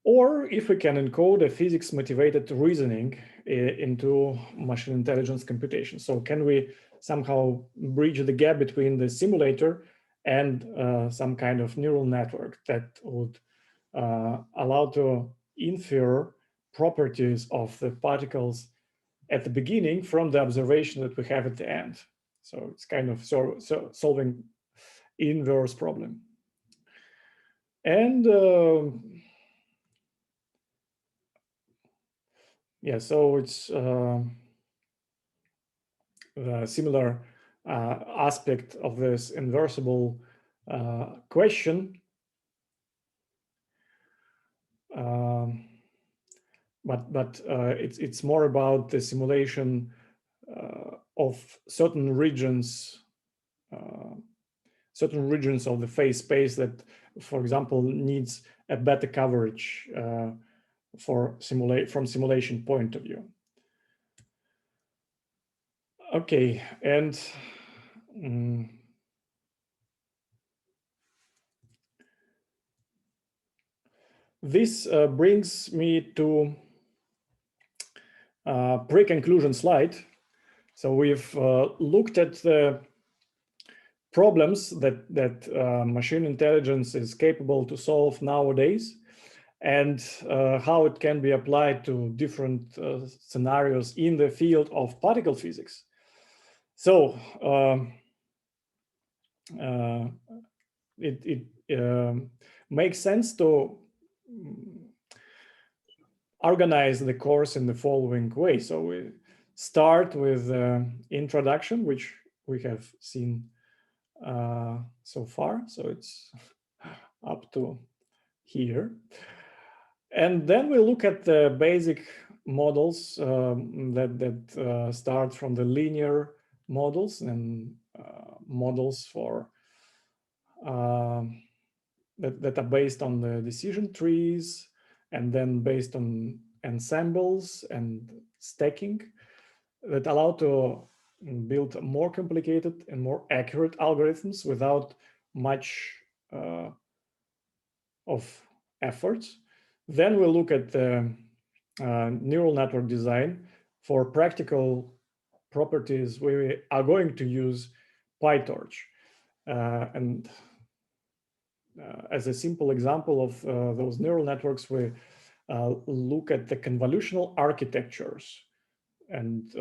Or if we can encode a physics motivated reasoning into machine intelligence computation. So can we somehow bridge the gap between the simulator and some kind of neural network that would allow to infer properties of the particles at the beginning from the observation that we have at the end. So it's kind of solving inverse problem. And yeah, so it's a similar aspect of this inversible question. But it's more about the simulation of certain regions of the phase space that, for example, needs a better coverage from simulation point of view. Okay, and this brings me to pre-conclusion slide. So we've looked at the problems that machine intelligence is capable to solve nowadays, and how it can be applied to different scenarios in the field of particle physics. So it makes sense to organize the course in the following way. So we start with introduction, which we have seen so far. So it's up to here. And then we look at the basic models that start from the linear models and models for that are based on the decision trees, and then based on ensembles and stacking, that allow to build more complicated and more accurate algorithms without much of effort. Then we look at the neural network design. For practical properties, we are going to use PyTorch. And as a simple example of those neural networks, we look at the convolutional architectures and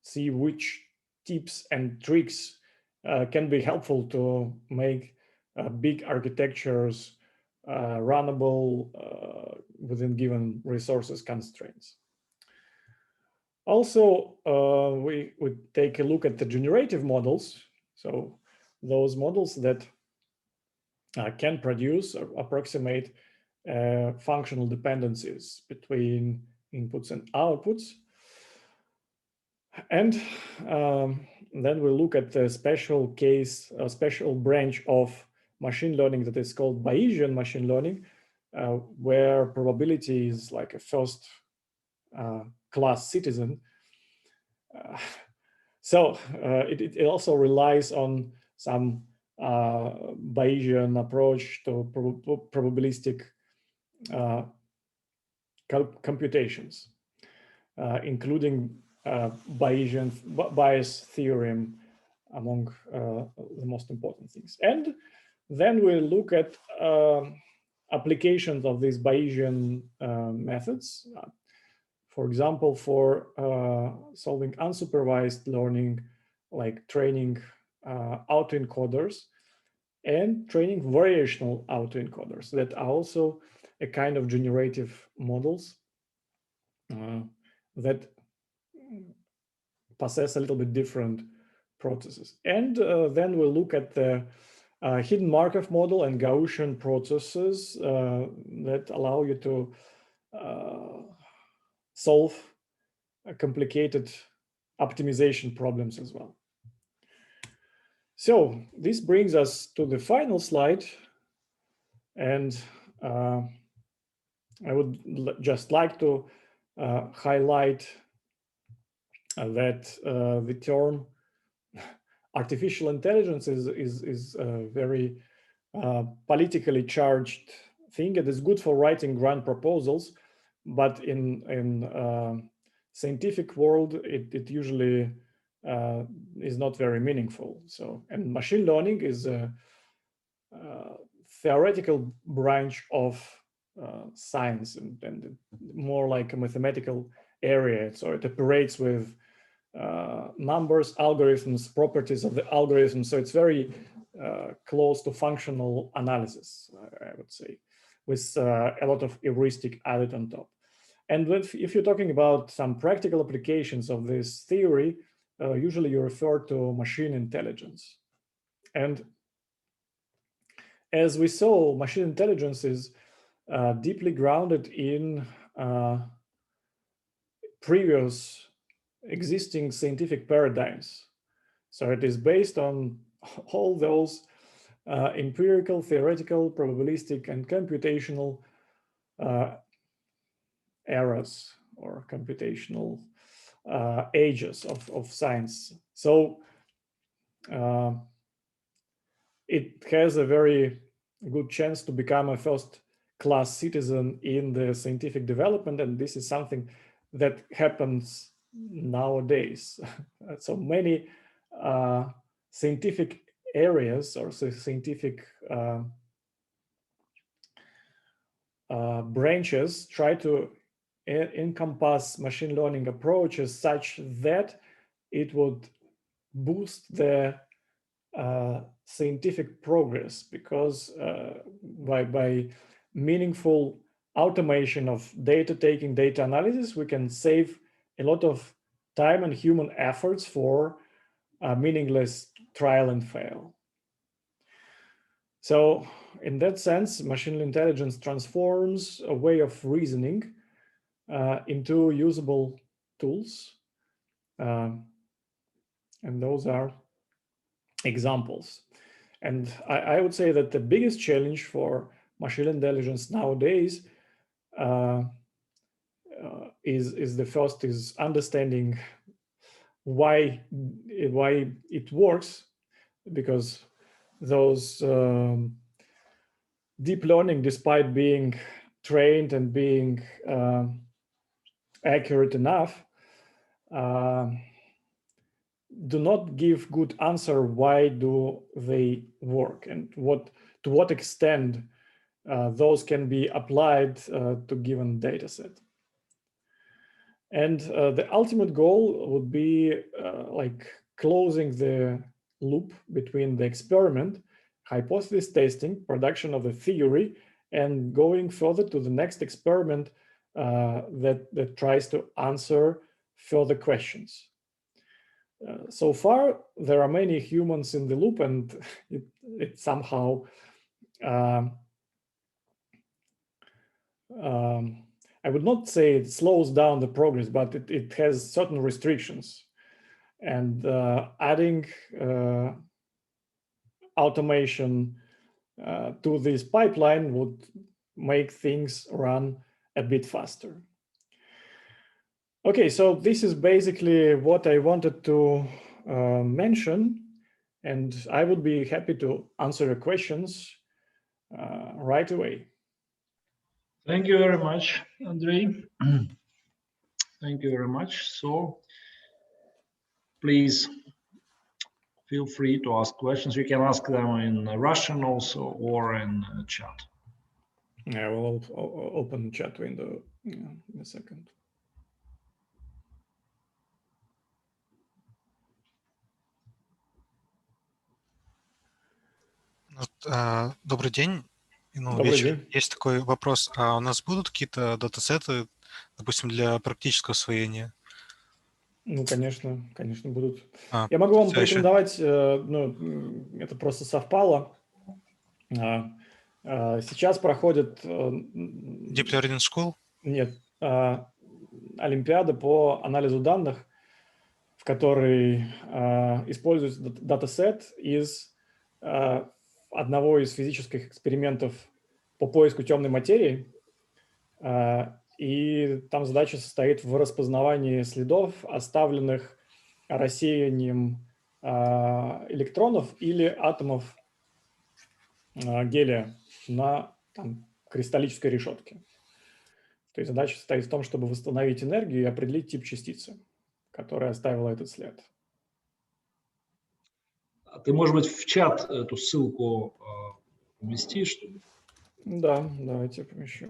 see which tips and tricks can be helpful to make big architectures runnable within given resources constraints. Also, we would take a look at the generative models. So those models that can produce or approximate functional dependencies between inputs and outputs. And then we look at the special case, a special branch of machine learning that is called Bayesian machine learning, where probability is like a first class citizen. So it also relies on some Bayesian approach to probabilistic computations, including Bayesian bias theorem, among the most important things. And then we look at applications of these Bayesian methods. For example, for solving unsupervised learning, like training autoencoders and training variational autoencoders that are also a kind of generative models that possess a little bit different processes. And then we'll look at the hidden Markov model and Gaussian processes that allow you to solve complicated optimization problems as well. So this brings us to the final slide. And I would just like to highlight that the term artificial intelligence is a very politically charged thing. It is good for writing grant proposals, but in scientific world, it usually is not very meaningful. So, and machine learning is a theoretical branch of science and more like a mathematical area. So it operates with numbers, algorithms, properties of the algorithm. So it's very close to functional analysis, I would say, with a lot of heuristic added on top. And if you're talking about some practical applications of this theory, usually you refer to machine intelligence. And as we saw, machine intelligence is deeply grounded in previous existing scientific paradigms. So it is based on all those empirical, theoretical, probabilistic, and computational eras or computational ages of science. So it has a very good chance to become a first-class citizen in the scientific development, and this is something that happens nowadays. So many scientific areas or scientific branches try to encompass machine learning approaches such that it would boost the scientific progress, because by meaningful automation of data taking, data analysis, we can save a lot of time and human efforts for meaningless trial and fail. So in that sense, machine intelligence transforms a way of reasoning into usable tools. And those are examples. And I would say that the biggest challenge for machine intelligence nowadays is understanding why it works, because those deep learning, despite being trained and being accurate enough, do not give good answer why do they work and to what extent those can be applied to given data set. And the ultimate goal would be like closing the loop between the experiment, hypothesis testing, production of the theory, and going further to the next experiment that tries to answer further questions. So far, there are many humans in the loop, and it somehow I would not say it slows down the progress, but it has certain restrictions. And adding automation to this pipeline would make things run a bit faster. Okay, so this is basically what I wanted to mention, and I would be happy to answer your questions right away. Thank you very much, Andrei. Thank you very much. So please feel free to ask questions. You can ask them in Russian also or in chat. Yeah, we'll open chat window in a second. Добрый день. Добрый Вечер. день. Есть такой вопрос. А у нас будут какие-то датасеты, допустим, для практического освоения? Ну, конечно будут. Я могу вам порекомендовать, ну, это просто совпало. Сейчас проходит... Deep Learning School? Нет, олимпиада по анализу данных, в которой используется датасет из одного из физических экспериментов по поиску темной материи. И там задача состоит в распознавании следов, оставленных рассеянием электронов или атомов гелия на кристаллической решетке. То есть задача состоит в том, чтобы восстановить энергию и определить тип частицы, которая оставила этот след. Ты, может быть, в чат эту ссылку поместишь, чтобы Да, давайте помещу.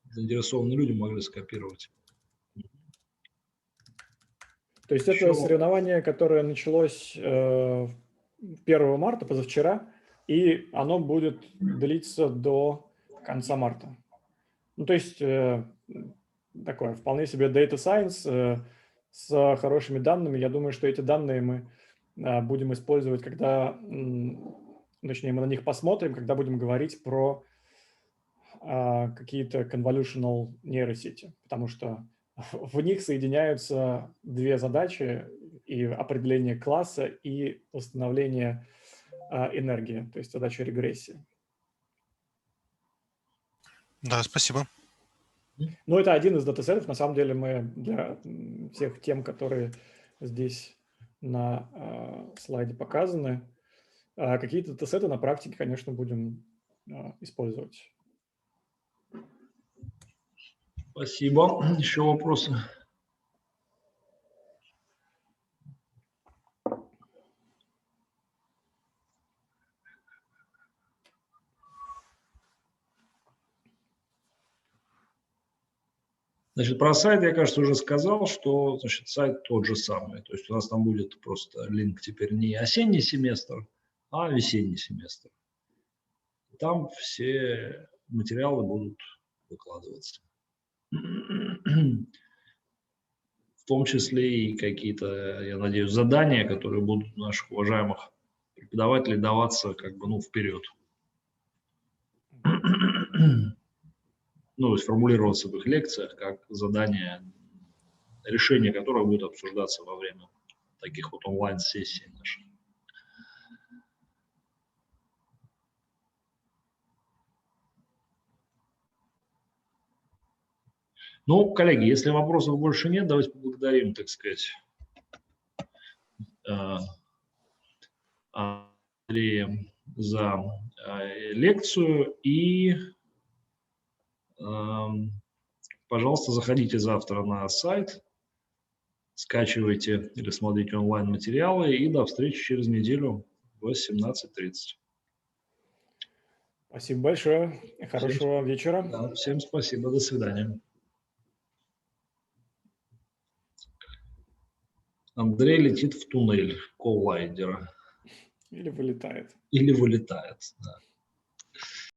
заинтересованные люди могли скопировать. То есть это соревнование, которое началось 1 марта, позавчера, и оно будет длиться до конца марта. Ну, то есть такое вполне себе data science с хорошими данными. Я думаю, что эти данные мы будем использовать, когда, точнее, мы на них посмотрим, когда будем говорить про какие-то convolutional нейросети, потому что в них соединяются две задачи: и определение класса, и восстановление энергии, то есть задача регрессии. Да, спасибо. Ну, это один из датасетов. На самом деле мы для всех тем, которые здесь на слайде показаны, какие-то датасеты на практике, конечно, будем использовать. Спасибо. Еще вопросы? Значит, про сайт я, кажется, уже сказал, что, значит, сайт тот же самый. То есть у нас там будет просто линк теперь не осенний семестр, а весенний семестр. Там все материалы будут выкладываться. В том числе и какие-то, я надеюсь, задания, которые будут у наших уважаемых преподавателей даваться как бы, ну, вперед. Ну, сформулироваться в их лекциях как задание, решение которого будет обсуждаться во время таких вот онлайн-сессий наших. Ну, коллеги, если вопросов больше нет, давайте поблагодарим, так сказать, Андрея за лекцию и, пожалуйста, заходите завтра на сайт, скачивайте или смотрите онлайн-материалы, и до встречи через неделю в 17:30. Спасибо большое. Хорошего вечера. Да, всем спасибо. До свидания. Андрей летит в туннель коллайдера. Или вылетает. Или вылетает, да.